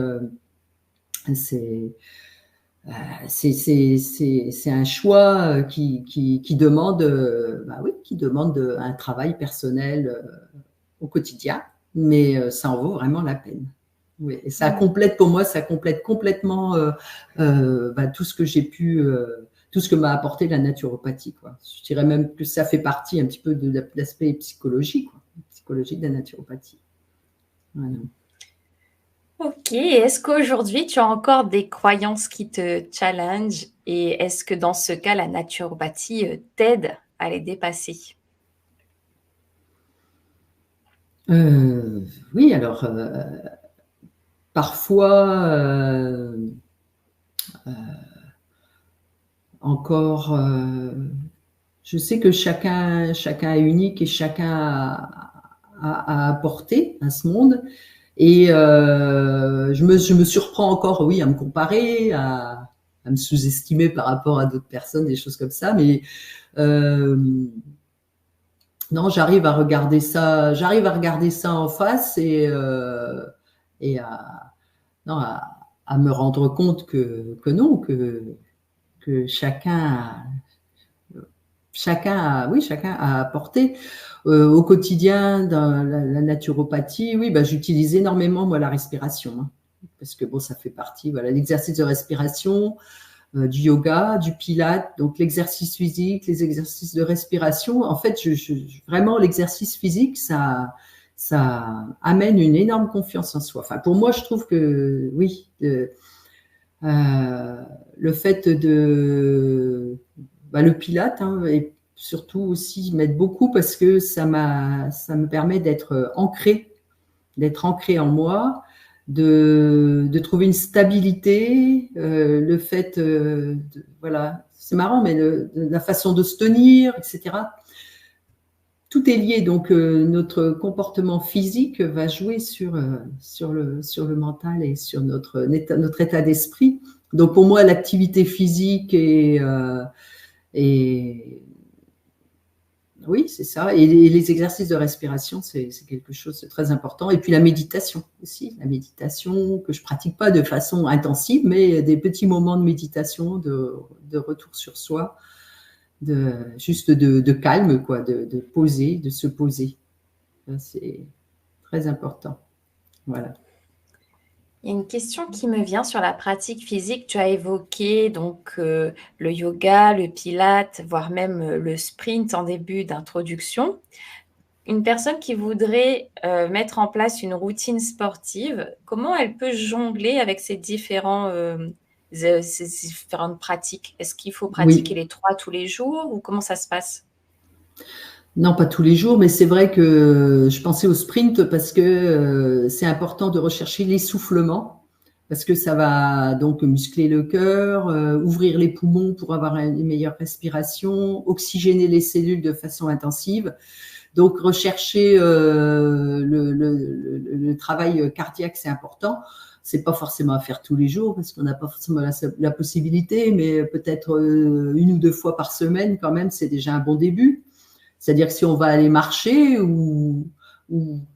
B: un choix qui demande, qui demande un travail personnel au quotidien, mais ça en vaut vraiment la peine. Oui, et ça complète pour moi, ça complète complètement tout ce que j'ai pu, tout ce que m'a apporté la naturopathie. Quoi. Je dirais même que ça fait partie un petit peu de l'aspect psychologique de la naturopathie. Voilà.
A: Ok, est-ce qu'aujourd'hui tu as encore des croyances qui te challengent et est-ce que dans ce cas la naturopathie t'aide à les dépasser?
B: Oui, alors parfois encore, je sais que chacun est unique et chacun a apporté à ce monde. Et je me surprends encore, oui, à me comparer, à me sous-estimer par rapport à d'autres personnes, des choses comme ça. Mais non, j'arrive à regarder ça en face et non, à me rendre compte que non, que chacun a apporté. Au quotidien, dans la naturopathie, oui, j'utilise énormément, moi, la respiration. Hein, parce que, bon, ça fait partie, voilà, l'exercice de respiration, du yoga, du pilate, donc l'exercice physique, les exercices de respiration. En fait, vraiment, l'exercice physique, ça amène une énorme confiance en soi. Enfin, pour moi, je trouve que, oui, le fait le pilate, hein, et surtout aussi m'aide beaucoup parce que ça me permet d'être ancré en moi, de trouver une stabilité, le fait, voilà, c'est marrant, mais la façon de se tenir, etc. Tout est lié, donc notre comportement physique va jouer sur le mental et sur notre état d'esprit. Donc pour moi, l'activité physique oui, c'est ça. Et les exercices de respiration, c'est quelque chose de très important. Et puis la méditation aussi. La méditation que je pratique pas de façon intensive, mais des petits moments de méditation, de retour sur soi, juste de calme, quoi, de poser, de se poser. C'est très important. Voilà.
A: Il y a une question qui me vient sur la pratique physique. Tu as évoqué donc le yoga, le pilate, voire même le sprint en début d'introduction. Une personne qui voudrait mettre en place une routine sportive, comment elle peut jongler avec ces différentes pratiques? Est-ce qu'il faut pratiquer
B: Oui.
A: les 3 tous les jours ou comment ça se passe?
B: Non, pas tous les jours, mais c'est vrai que je pensais au sprint parce que c'est important de rechercher l'essoufflement, parce que ça va donc muscler le cœur, ouvrir les poumons pour avoir une meilleure respiration, oxygéner les cellules de façon intensive. Donc, rechercher le travail cardiaque, c'est important. C'est pas forcément à faire tous les jours parce qu'on n'a pas forcément la possibilité, mais peut-être une ou deux fois par semaine, quand même, c'est déjà un bon début. C'est-à-dire que si on va aller marcher ou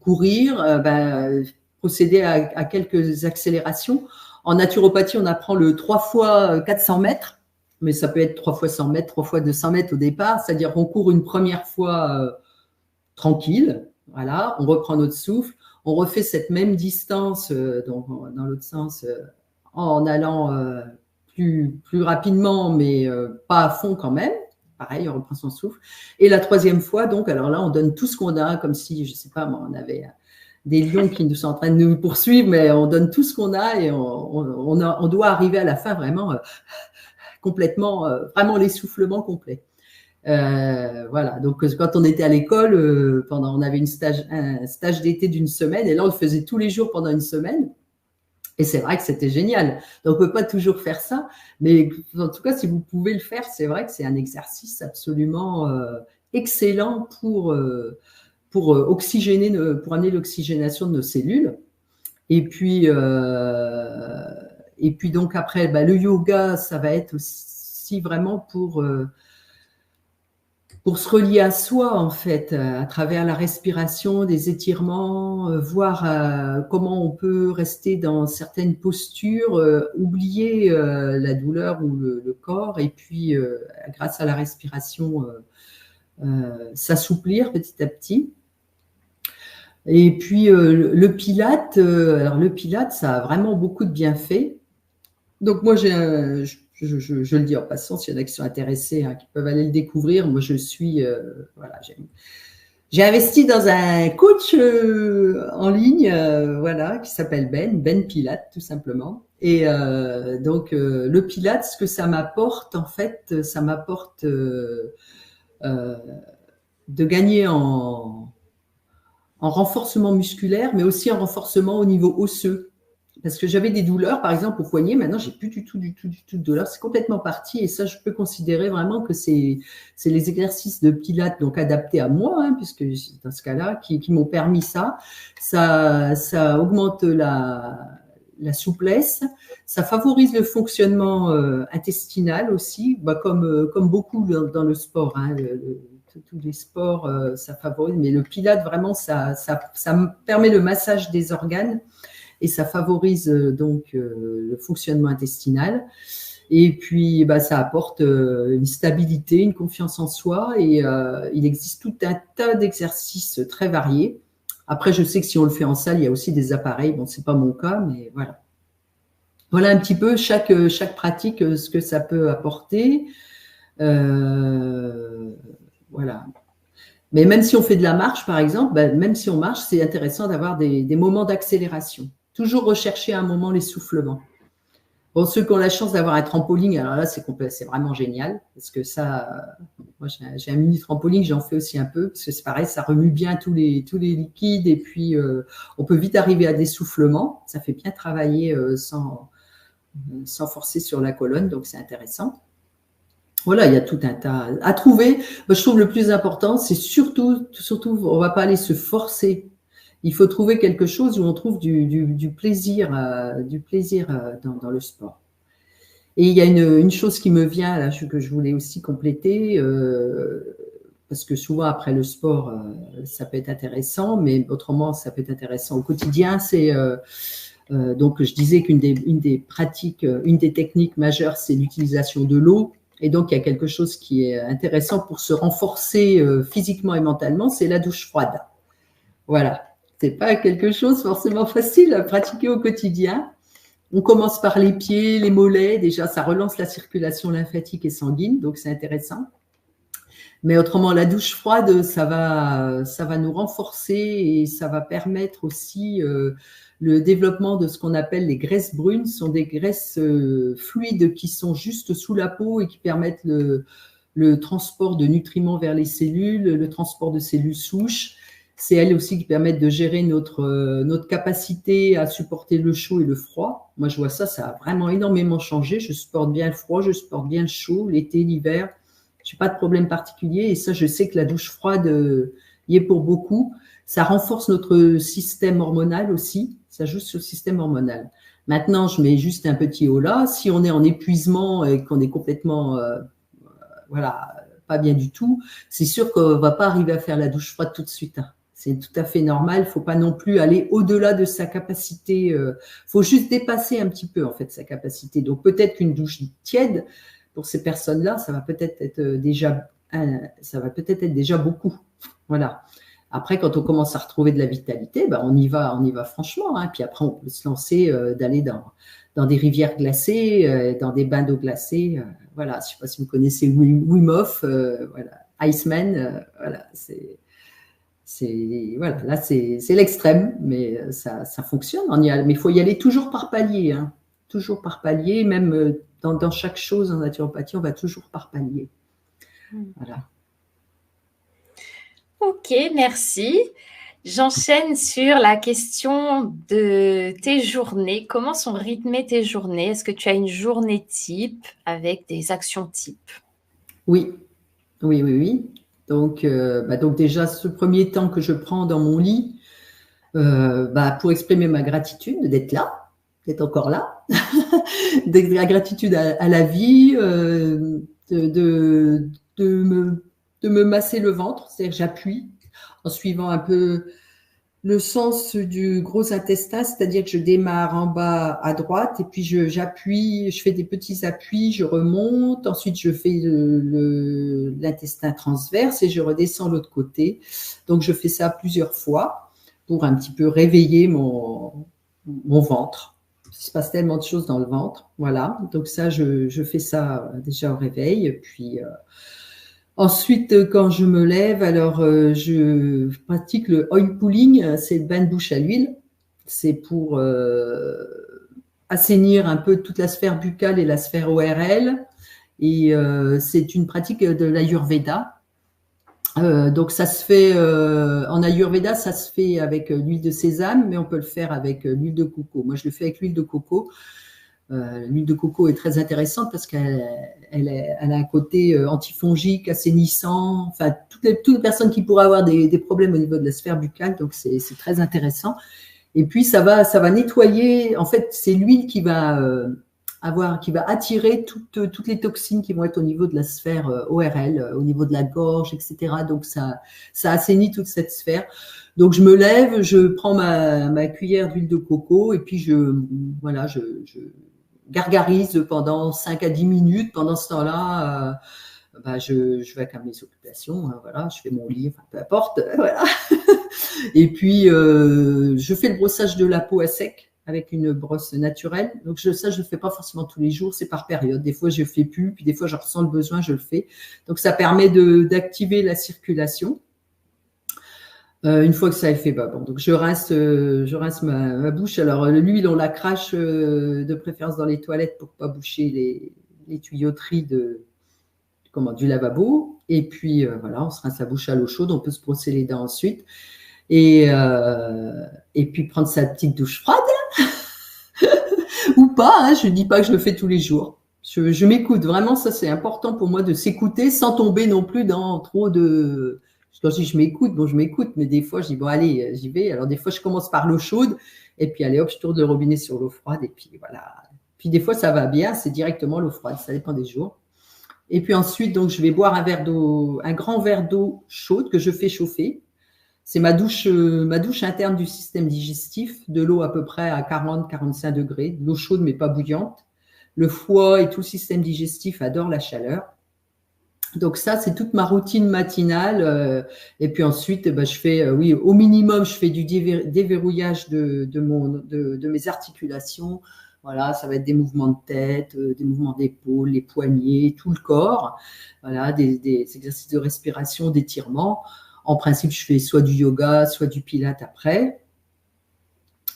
B: courir, procéder à quelques accélérations. En naturopathie, on apprend le 3 fois 400 mètres, mais ça peut être 3 fois 100 mètres, 3 fois 200 mètres au départ. C'est-à-dire qu'on court une première fois tranquille, voilà, on reprend notre souffle, on refait cette même distance dans l'autre sens en allant plus rapidement, mais pas à fond quand même. Pareil, on reprend son souffle. Et la troisième fois, donc, alors là, on donne tout ce qu'on a, comme si, je ne sais pas, on avait des lions qui nous sont en train de nous poursuivre, mais on donne tout ce qu'on a et on doit arriver à la fin vraiment complètement, vraiment l'essoufflement complet. Voilà, donc quand on était à l'école, on avait un stage d'été d'une semaine, et là on le faisait tous les jours pendant une semaine, et c'est vrai que c'était génial. Donc on peut pas toujours faire ça, mais en tout cas si vous pouvez le faire, c'est vrai que c'est un exercice absolument excellent pour oxygéner, pour amener l'oxygénation de nos cellules. Et puis donc après, le yoga, ça va être aussi vraiment pour se relier à soi, en fait, à travers la respiration, des étirements, voir comment on peut rester dans certaines postures, oublier la douleur ou le corps, et puis, grâce à la respiration, s'assouplir petit à petit. Et puis, le Pilate, alors le Pilate, ça a vraiment beaucoup de bienfaits. Donc moi, je le dis en passant, s'il y en a qui sont intéressés, qui peuvent aller le découvrir. Moi, voilà, j'ai investi dans un coach en ligne, voilà, qui s'appelle Ben Pilate, tout simplement. Et donc le Pilate, ce que ça m'apporte, en fait, ça m'apporte de gagner en renforcement musculaire, mais aussi en renforcement au niveau osseux. Parce que j'avais des douleurs, par exemple, au poignet. Maintenant, j'ai plus du tout de douleur. C'est complètement parti. Et ça, je peux considérer vraiment que c'est les exercices de Pilates, donc adaptés à moi, puisque dans ce cas-là, qui m'ont permis ça. Ça augmente la souplesse. Ça favorise le fonctionnement intestinal aussi, comme beaucoup dans le sport. Tous les sports, ça favorise. Mais le Pilates, vraiment, ça me permet le massage des organes. Et ça favorise donc le fonctionnement intestinal. Et puis, ça apporte une stabilité, une confiance en soi. Et il existe tout un tas d'exercices très variés. Après, je sais que si on le fait en salle, il y a aussi des appareils. Bon, c'est pas mon cas, mais voilà. Voilà un petit peu chaque pratique, ce que ça peut apporter. Voilà. Mais même si on fait de la marche, par exemple, même si on marche, c'est intéressant d'avoir des moments d'accélération. Toujours rechercher à un moment l'essoufflement. Bon, ceux qui ont la chance d'avoir un trampoline, alors là, c'est vraiment génial. Parce que ça, moi, j'ai un mini trampoline, j'en fais aussi un peu. Parce que c'est pareil, ça remue bien tous les liquides. Et puis, on peut vite arriver à l'essoufflement. Ça fait bien travailler sans forcer sur la colonne. Donc, c'est intéressant. Voilà, il y a tout un tas à trouver. Moi, je trouve le plus important, c'est surtout, on ne va pas aller se forcer. Il faut trouver quelque chose où on trouve du plaisir, dans le sport. Et il y a une chose qui me vient là, que je voulais aussi compléter, parce que souvent après le sport, ça peut être intéressant, mais autrement, ça peut être intéressant au quotidien. C'est donc je disais qu'une des pratiques, une des techniques majeures, c'est l'utilisation de l'eau. Et donc, il y a quelque chose qui est intéressant pour se renforcer physiquement et mentalement, c'est la douche froide. Voilà. C'est pas quelque chose forcément facile à pratiquer au quotidien. On commence par les pieds, les mollets. Déjà, ça relance la circulation lymphatique et sanguine, donc c'est intéressant. Mais autrement, la douche froide, ça va nous renforcer et ça va permettre aussi le développement de ce qu'on appelle les graisses brunes. Ce sont des graisses fluides qui sont juste sous la peau et qui permettent le le transport de nutriments vers les cellules, le transport de cellules souches. C'est elles aussi qui permettent de gérer notre capacité à supporter le chaud et le froid. Moi, je vois ça, ça a vraiment énormément changé. Je supporte bien le froid, je supporte bien le chaud, l'été, l'hiver. Je n'ai pas de problème particulier. Et ça, je sais que la douche froide y est pour beaucoup. Ça renforce notre système hormonal aussi. Ça joue sur le système hormonal. Maintenant, je mets juste un petit haut là. Si on est en épuisement et qu'on est complètement, voilà, pas bien du tout, c'est sûr qu'on ne va pas arriver à faire la douche froide tout de suite, hein. C'est tout à fait normal. Il ne faut pas non plus aller au-delà de sa capacité. Il faut juste dépasser un petit peu, en fait, sa capacité. Donc, peut-être qu'une douche tiède, pour ces personnes-là, ça va peut-être être déjà beaucoup. Voilà. Après, quand on commence à retrouver de la vitalité, ben on y va franchement, hein. Puis après, on peut se lancer d'aller dans des rivières glacées, dans des bains d'eau glacée. Voilà. Je ne sais pas si vous connaissez Wim Hof, voilà. Iceman, voilà. Voilà, là c'est l'extrême, mais ça fonctionne. Mais il faut y aller toujours par palier, hein. Toujours par palier, même dans chaque chose en naturopathie, on va toujours par palier. Voilà.
A: Ok, merci. J'enchaîne sur la question de tes journées. Comment sont rythmées tes journées? Est-ce que tu as une journée type avec des actions type?
B: Oui. Donc déjà, ce premier temps que je prends dans mon lit, pour exprimer ma gratitude d'être là, d'être encore là, la gratitude à la vie, de me masser le ventre, c'est-à-dire que j'appuie en suivant un peu le sens du gros intestin, c'est-à-dire que je démarre en bas à droite et puis j'appuie, je fais des petits appuis, je remonte, ensuite je fais l'intestin transverse et je redescends l'autre côté. Donc je fais ça plusieurs fois pour un petit peu réveiller mon ventre. Il se passe tellement de choses dans le ventre, voilà. Donc ça, je fais ça déjà au réveil, puis ensuite, quand je me lève, alors je pratique le oil pulling, c'est le bain de bouche à l'huile. C'est pour assainir un peu toute la sphère buccale et la sphère ORL. Et c'est une pratique de l'Ayurveda. Donc ça se fait en Ayurveda, ça se fait avec l'huile de sésame, mais on peut le faire avec l'huile de coco. Moi, je le fais avec l'huile de coco. L'huile de coco est très intéressante parce qu'elle a un côté antifongique, assainissant. Enfin, toutes les personnes qui pourraient avoir des problèmes au niveau de la sphère buccale, donc c'est très intéressant. Et puis ça va nettoyer. En fait, c'est l'huile qui va attirer toutes les toxines qui vont être au niveau de la sphère ORL, au niveau de la gorge, etc. Donc ça assainit toute cette sphère. Donc je me lève, je prends ma cuillère d'huile de coco et puis je gargarise pendant 5 à 10 minutes. Pendant ce temps-là, je vais à mes occupations, hein, voilà, je fais mon lit, enfin, peu importe, voilà. Et puis, je fais le brossage de la peau à sec avec une brosse naturelle. Donc, je le fais pas forcément tous les jours, c'est par période. Des fois, je le fais plus, puis des fois, je ressens le besoin, je le fais. Donc, ça permet d'activer la circulation. Une fois que ça est fait, donc je rince ma bouche. Alors l'huile, on la crache de préférence dans les toilettes pour pas boucher les tuyauteries du lavabo. Et puis voilà, on se rince la bouche à l'eau chaude. On peut se brosser les dents ensuite et puis prendre sa petite douche froide ou pas. Hein, je dis pas que je le fais tous les jours. Je m'écoute vraiment. Ça, c'est important pour moi de s'écouter sans tomber non plus dans trop de. Quand je dis je m'écoute, mais des fois, je dis bon, allez, j'y vais. Alors, des fois, je commence par l'eau chaude, et puis, allez, hop, je tourne le robinet sur l'eau froide, et puis voilà. Puis, des fois, ça va bien, c'est directement l'eau froide, ça dépend des jours. Et puis ensuite, donc, je vais boire un grand verre d'eau chaude que je fais chauffer. C'est ma douche interne du système digestif, de l'eau à peu près à 40-45 degrés, de l'eau chaude, mais pas bouillante. Le foie et tout le système digestif adorent la chaleur. Donc ça, c'est toute ma routine matinale. Et puis ensuite, je fais, au minimum, je fais du déverrouillage de mes articulations. Voilà, ça va être des mouvements de tête, des mouvements d'épaule, les poignets, tout le corps. Voilà, des exercices de respiration, d'étirement. En principe, je fais soit du yoga, soit du pilate après.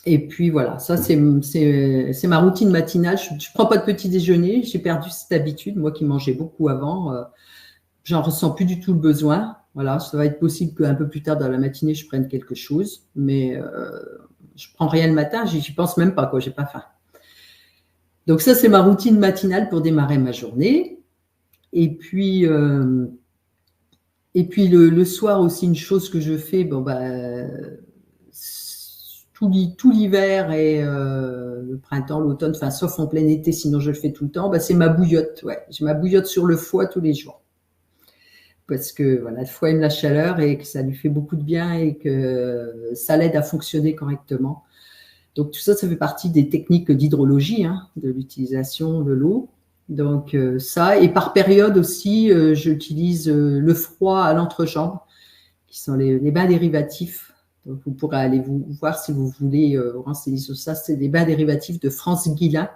B: Et puis voilà, ça c'est ma routine matinale. Je prends pas de petit déjeuner. J'ai perdu cette habitude, moi qui mangeais beaucoup avant. j'en ressens plus du tout le besoin. Voilà, ça va être possible qu'un peu plus tard dans la matinée, je prenne quelque chose, mais je prends rien le matin, j'y pense même pas, quoi, j'ai pas faim. Donc ça, c'est ma routine matinale pour démarrer ma journée. Et puis, le soir aussi, une chose que je fais, bon, bah, tout l'hiver et le printemps, l'automne, enfin, sauf en plein été, sinon je le fais tout le temps, bah, c'est ma bouillotte. Ouais. J'ai ma bouillotte sur le foie tous les jours. Parce que voilà, le foie aime la chaleur et que ça lui fait beaucoup de bien et que ça l'aide à fonctionner correctement. Donc tout ça, ça fait partie des techniques d'hydrologie, hein, de l'utilisation de l'eau. Donc ça, et par période aussi, j'utilise le froid à l'entrejambe, qui sont les bains dérivatifs. Donc vous pourrez aller vous voir si vous voulez vous renseigner sur ça. C'est des bains dérivatifs de France Guillain.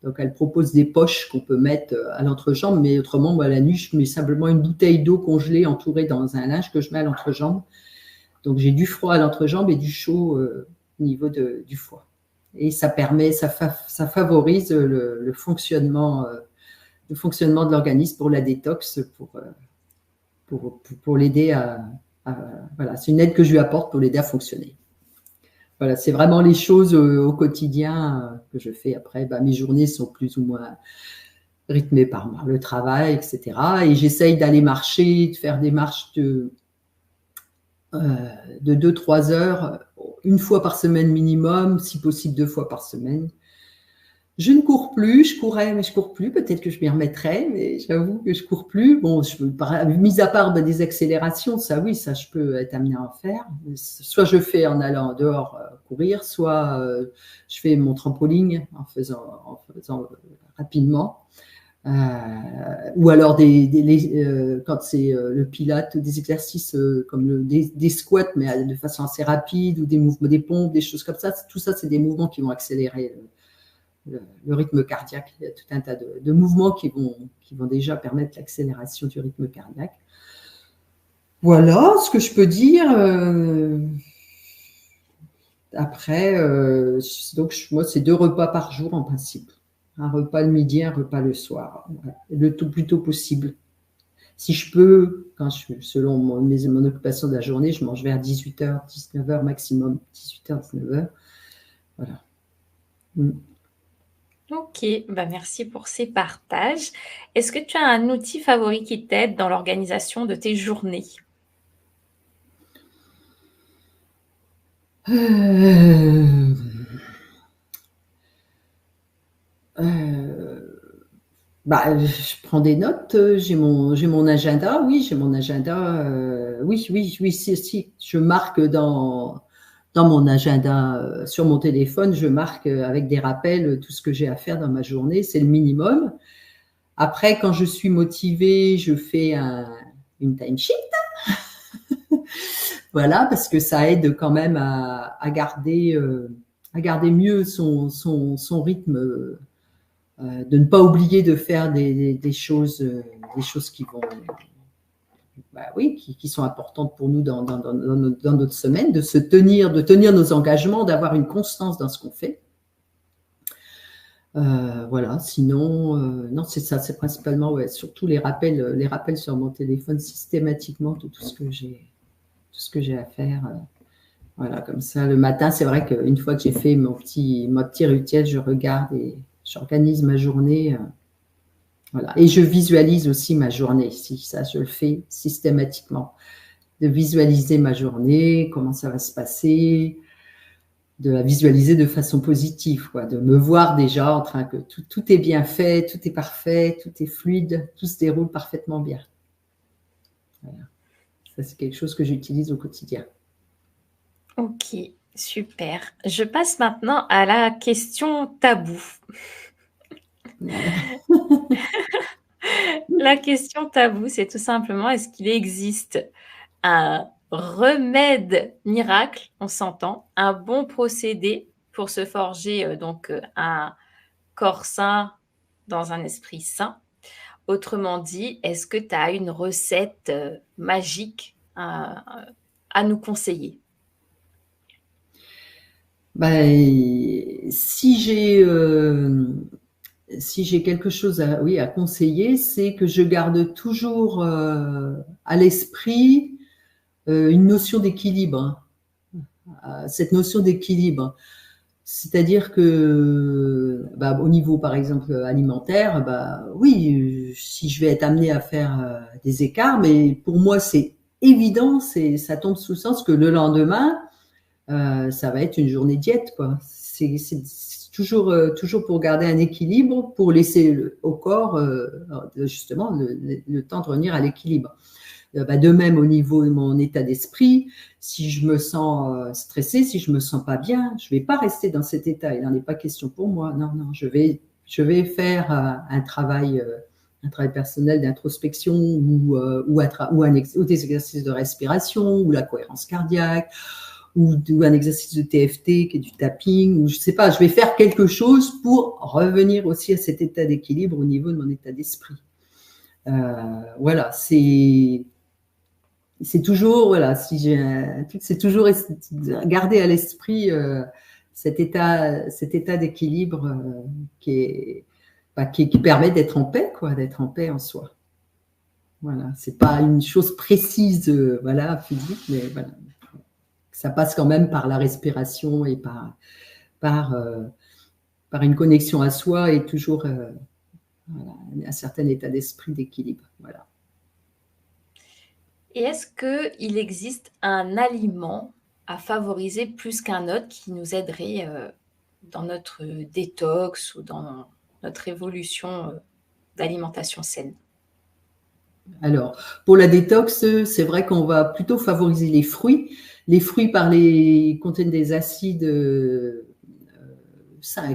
B: Donc elle propose des poches qu'on peut mettre à l'entrejambe, mais autrement, moi, la nuit, je mets simplement une bouteille d'eau congelée entourée dans un linge que je mets à l'entrejambe. Donc j'ai du froid à l'entrejambe et du chaud au niveau du foie. Et ça permet, ça favorise le fonctionnement de l'organisme pour la détox, pour l'aider voilà, c'est une aide que je lui apporte pour l'aider à fonctionner. Voilà, c'est vraiment les choses au quotidien que je fais. Après, bah, mes journées sont plus ou moins rythmées par le travail, etc. Et j'essaye d'aller marcher, de faire des marches de 2-3 heures, une fois par semaine minimum, si possible 2 fois par semaine. Je ne cours plus, je courais, mais je cours plus. Peut-être que je m'y remettrai, mais j'avoue que je cours plus. Bon, mis à part des accélérations, ça oui, ça je peux être amenée à en faire. Soit je fais en allant dehors courir, soit je fais mon trampoline en faisant rapidement. Ou alors quand c'est le pilate, des exercices comme des squats, mais de façon assez rapide, ou des mouvements, des pompes, des choses comme ça. Tout ça, c'est des mouvements qui vont accélérer le rythme cardiaque. Il y a tout un tas de mouvements qui vont déjà permettre l'accélération du rythme cardiaque. Voilà ce que je peux dire. Après, donc moi, c'est 2 repas par jour en principe. Un repas le midi, un repas le soir. Voilà. Le tout plus tôt possible. Si je peux, selon mon occupation de la journée, je mange vers 18h, 19h maximum. 18h, 19h. Voilà.
A: Ok, bah merci pour ces partages. Est-ce que tu as un outil favori qui t'aide dans l'organisation de tes journées?
B: Bah, je prends des notes, j'ai mon agenda, oui, j'ai mon agenda, oui, si, je marque dans mon agenda sur mon téléphone, je marque avec des rappels tout ce que j'ai à faire dans ma journée, c'est le minimum. Après, quand je suis motivée, je fais une timesheet, voilà, parce que ça aide quand même à garder mieux son rythme. De ne pas oublier de faire des choses qui vont, bah oui, qui sont importantes pour nous dans notre semaine, de tenir nos engagements, d'avoir une constance dans ce qu'on fait. Voilà. Sinon, non, c'est ça, c'est principalement, ouais, surtout les rappels sur mon téléphone systématiquement tout ce que j'ai à faire. Voilà, comme ça, le matin, c'est vrai qu'une fois que j'ai fait mon petit rituel, je regarde et j'organise ma journée. Voilà. Et je visualise aussi ma journée. Si ça, je le fais systématiquement. De visualiser ma journée, comment ça va se passer, de la visualiser de façon positive, quoi, de me voir déjà en train que tout est bien fait, tout est parfait, tout est fluide, tout se déroule parfaitement bien. Voilà. Ça, c'est quelque chose que j'utilise au quotidien.
A: Ok, super. Je passe maintenant à la question tabou. La question tabou, c'est tout simplement, est-ce qu'il existe un remède miracle, on s'entend, un bon procédé pour se forger un corps sain dans un esprit sain? Autrement dit, est-ce que tu as une recette magique à nous conseiller?
B: Ben, si j'ai si j'ai quelque chose à conseiller, c'est que je garde toujours à l'esprit une notion d'équilibre. Cette notion d'équilibre. C'est-à-dire que, au niveau, par exemple, alimentaire, oui, si je vais être amenée à faire des écarts, mais pour moi, c'est évident, ça tombe sous le sens que le lendemain, ça va être une journée diète, quoi. C'est toujours pour garder un équilibre, pour laisser au corps, justement, le temps de revenir à l'équilibre. De même, au niveau de mon état d'esprit, si je me sens stressée, si je me sens pas bien, je vais pas rester dans cet état. Il n'en est pas question pour moi. Non, non, je vais faire un travail personnel d'introspection ou des exercices de respiration ou la cohérence cardiaque ou un exercice de TFT qui est du tapping ou je sais pas. Je vais faire quelque chose pour revenir aussi à cet état d'équilibre au niveau de mon état d'esprit. Voilà, c'est toujours, voilà, c'est toujours garder à l'esprit cet état d'équilibre qui permet d'être en paix, quoi, d'être en paix en soi. Voilà, c'est pas une chose précise, voilà, physique, mais voilà, ça passe quand même par la respiration et par une connexion à soi et toujours voilà, un certain état d'esprit d'équilibre. Voilà.
A: Et est-ce qu'il existe un aliment à favoriser plus qu'un autre qui nous aiderait dans notre détox ou dans notre évolution d'alimentation saine?
B: Alors, pour la détox, c'est vrai qu'on va plutôt favoriser les fruits. Les fruits contiennent des acides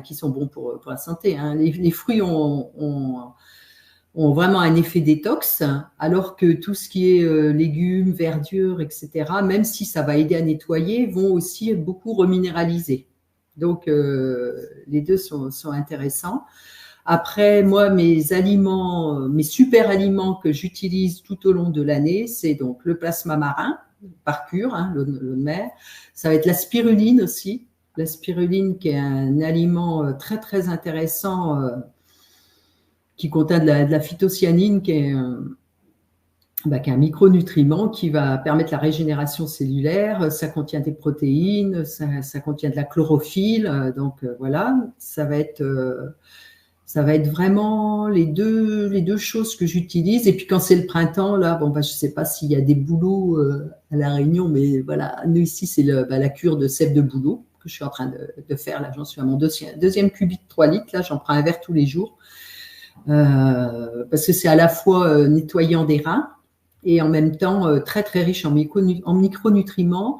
B: qui sont bons pour la santé. Hein. Les fruits ont vraiment un effet détox, alors que tout ce qui est légumes, verdure, etc., même si ça va aider à nettoyer, vont aussi beaucoup reminéraliser. Donc, les deux sont intéressants. Après, moi, mes super aliments que j'utilise tout au long de l'année, c'est donc le plasma marin, par cure, hein, l'eau de mer. Ça va être la spiruline aussi. La spiruline qui est un aliment très, très intéressant qui contient de la phytocyanine, qui est un micronutriment qui va permettre la régénération cellulaire. Ça contient des protéines, ça contient de la chlorophylle. Donc voilà, ça va être vraiment les deux choses que j'utilise. Et puis quand c'est le printemps, là, je sais pas s'il y a des bouleaux à La Réunion, mais voilà, nous ici c'est la cure de sève de bouleau que je suis en train de faire. Là, j'en suis à mon deuxième cubit de 3 litres. Là, j'en prends un verre tous les jours. Parce que c'est à la fois nettoyant des reins et en même temps très très riche en micronutriments.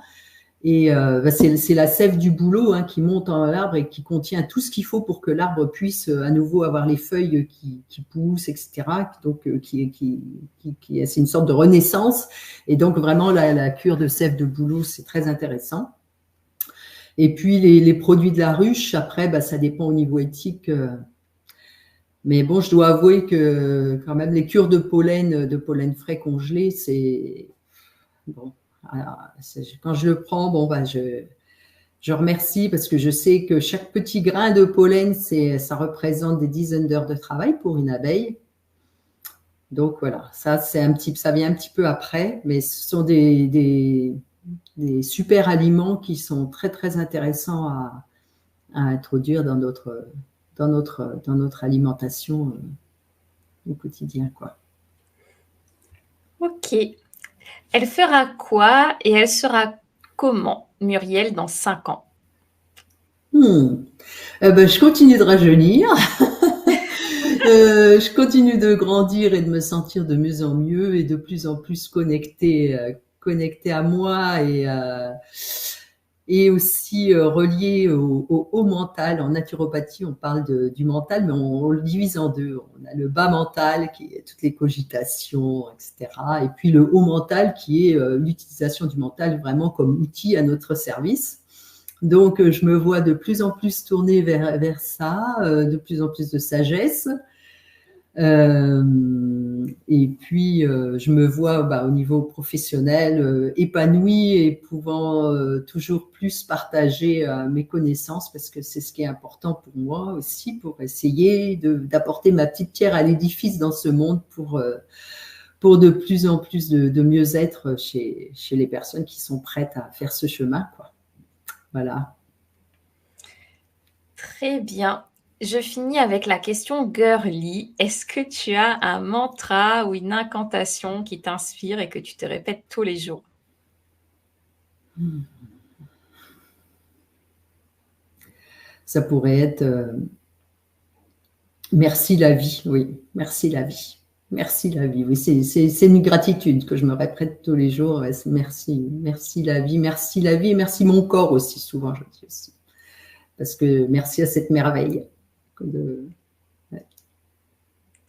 B: Et c'est la sève du bouleau qui monte dans l'arbre et qui contient tout ce qu'il faut pour que l'arbre puisse à nouveau avoir les feuilles qui poussent, etc. Donc c'est une sorte de renaissance. Et donc vraiment la cure de sève de bouleau, c'est très intéressant. Et puis les produits de la ruche, après, ça dépend au niveau éthique. Mais bon, je dois avouer que quand même les cures de pollen frais congelé, c'est bon. Alors, quand je le prends, je remercie parce que je sais que chaque petit grain de pollen, ça représente des dizaines d'heures de travail pour une abeille. Donc voilà, ça vient un petit peu après, mais ce sont des super aliments qui sont très très intéressants à introduire dans notre alimentation au quotidien, quoi.
A: Ok. Elle fera quoi et elle sera comment, Muriel, dans 5 ans?
B: Je continue de rajeunir. Je continue de grandir et de me sentir de mieux en mieux et de plus en plus connectée à moi et aussi relié au mental. En naturopathie, on parle du mental, mais on le divise en deux. On a le bas mental qui est toutes les cogitations, etc. Et puis le haut mental qui est l'utilisation du mental vraiment comme outil à notre service. Donc, je me vois de plus en plus tourner vers ça, de plus en plus de sagesse. Et puis, je me vois au niveau professionnel épanouie et pouvant toujours plus partager mes connaissances parce que c'est ce qui est important pour moi aussi, pour essayer d'apporter ma petite pierre à l'édifice dans ce monde pour de plus en plus de mieux-être chez les personnes qui sont prêtes à faire ce chemin, quoi. Voilà.
A: Très bien. Je finis avec la question girly. Est-ce que tu as un mantra ou une incantation qui t'inspire et que tu te répètes tous les jours?
B: Ça pourrait être merci la vie, oui, merci la vie. Merci la vie, oui, c'est une gratitude que je me répète tous les jours. Merci, merci la vie, et merci mon corps aussi, souvent je dis aussi. Parce que merci à cette merveille ouais,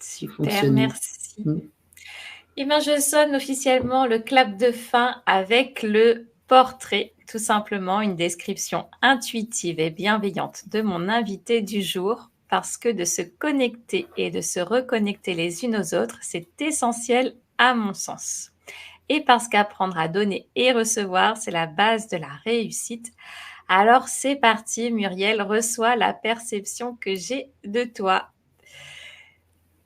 A: Super, merci. Eh bien, je sonne officiellement le clap de fin avec le portrait, tout simplement une description intuitive et bienveillante de mon invité du jour, parce que de se connecter et de se reconnecter les unes aux autres, c'est essentiel à mon sens. Et parce qu'apprendre à donner et recevoir, c'est la base de la réussite. Alors c'est parti, Muriel, reçois la perception que j'ai de toi.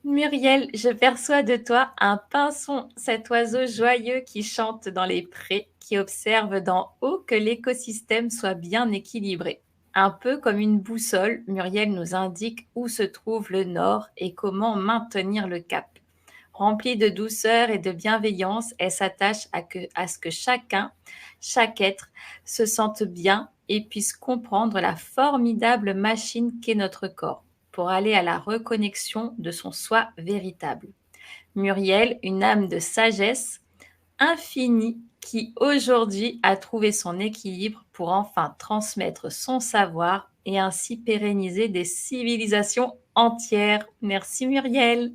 A: Muriel, je perçois de toi un pinson, cet oiseau joyeux qui chante dans les prés, qui observe d'en haut que l'écosystème soit bien équilibré. Un peu comme une boussole, Muriel nous indique où se trouve le nord et comment maintenir le cap. Remplie de douceur et de bienveillance, elle s'attache à ce que chacun, chaque être, se sente bien et puisse comprendre la formidable machine qu'est notre corps pour aller à la reconnexion de son soi véritable. Muriel, une âme de sagesse infinie qui aujourd'hui a trouvé son équilibre pour enfin transmettre son savoir et ainsi pérenniser des civilisations entières. Merci Muriel.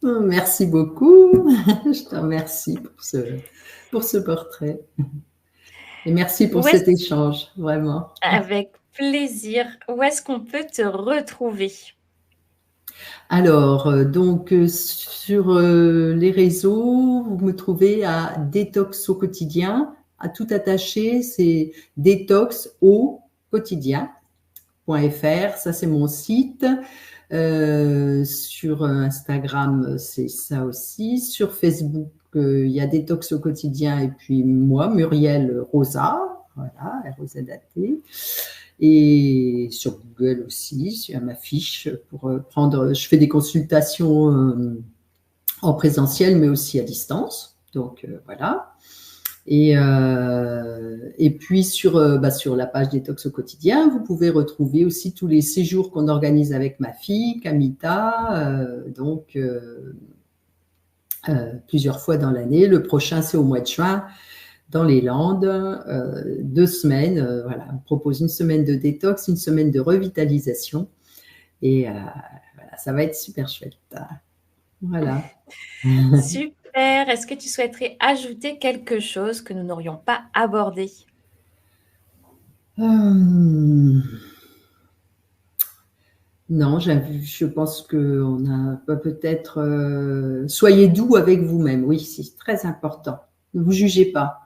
B: Merci beaucoup. Je te remercie pour ce portrait. Et merci pour cet échange, vraiment.
A: Avec plaisir. Où est-ce qu'on peut te retrouver?
B: Alors, donc, sur les réseaux, vous me trouvez à Détox au quotidien, à tout attaché, c'est détox au quotidien.fr, ça c'est mon site. Sur Instagram, c'est ça aussi. Sur Facebook, il y a Détox au quotidien et puis moi, Muriel Rosa, voilà, R-O-Z-A-T. Et sur Google aussi, sur ma fiche pour prendre. Je fais des consultations en présentiel, mais aussi à distance. Donc voilà. Et puis sur la page Détox au quotidien, vous pouvez retrouver aussi tous les séjours qu'on organise avec ma fille, Kamita, plusieurs fois dans l'année. Le prochain, c'est au mois de juin, dans les Landes, 2 semaines. Voilà, on propose une semaine de détox, une semaine de revitalisation. Et voilà, ça va être super chouette. Voilà.
A: Super. Est-ce que tu souhaiterais ajouter quelque chose que nous n'aurions pas abordé?
B: Non, je pense qu'on a peut-être. Soyez doux avec vous-même. Oui, c'est très important. Ne vous jugez pas.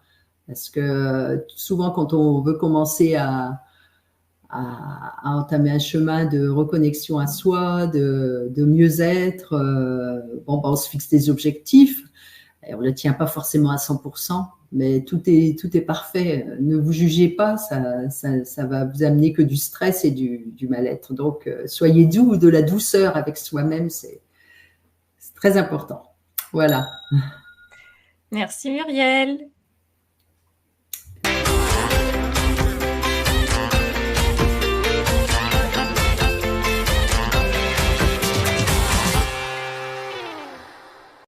B: Parce que souvent, quand on veut commencer à entamer un chemin de reconnexion à soi, de mieux-être, on se fixe des objectifs. Et on ne le tient pas forcément à 100%, mais tout est parfait. Ne vous jugez pas, ça va vous amener que du stress et du mal-être. Donc, soyez doux, de la douceur avec soi-même, c'est très important. Voilà.
A: Merci Muriel.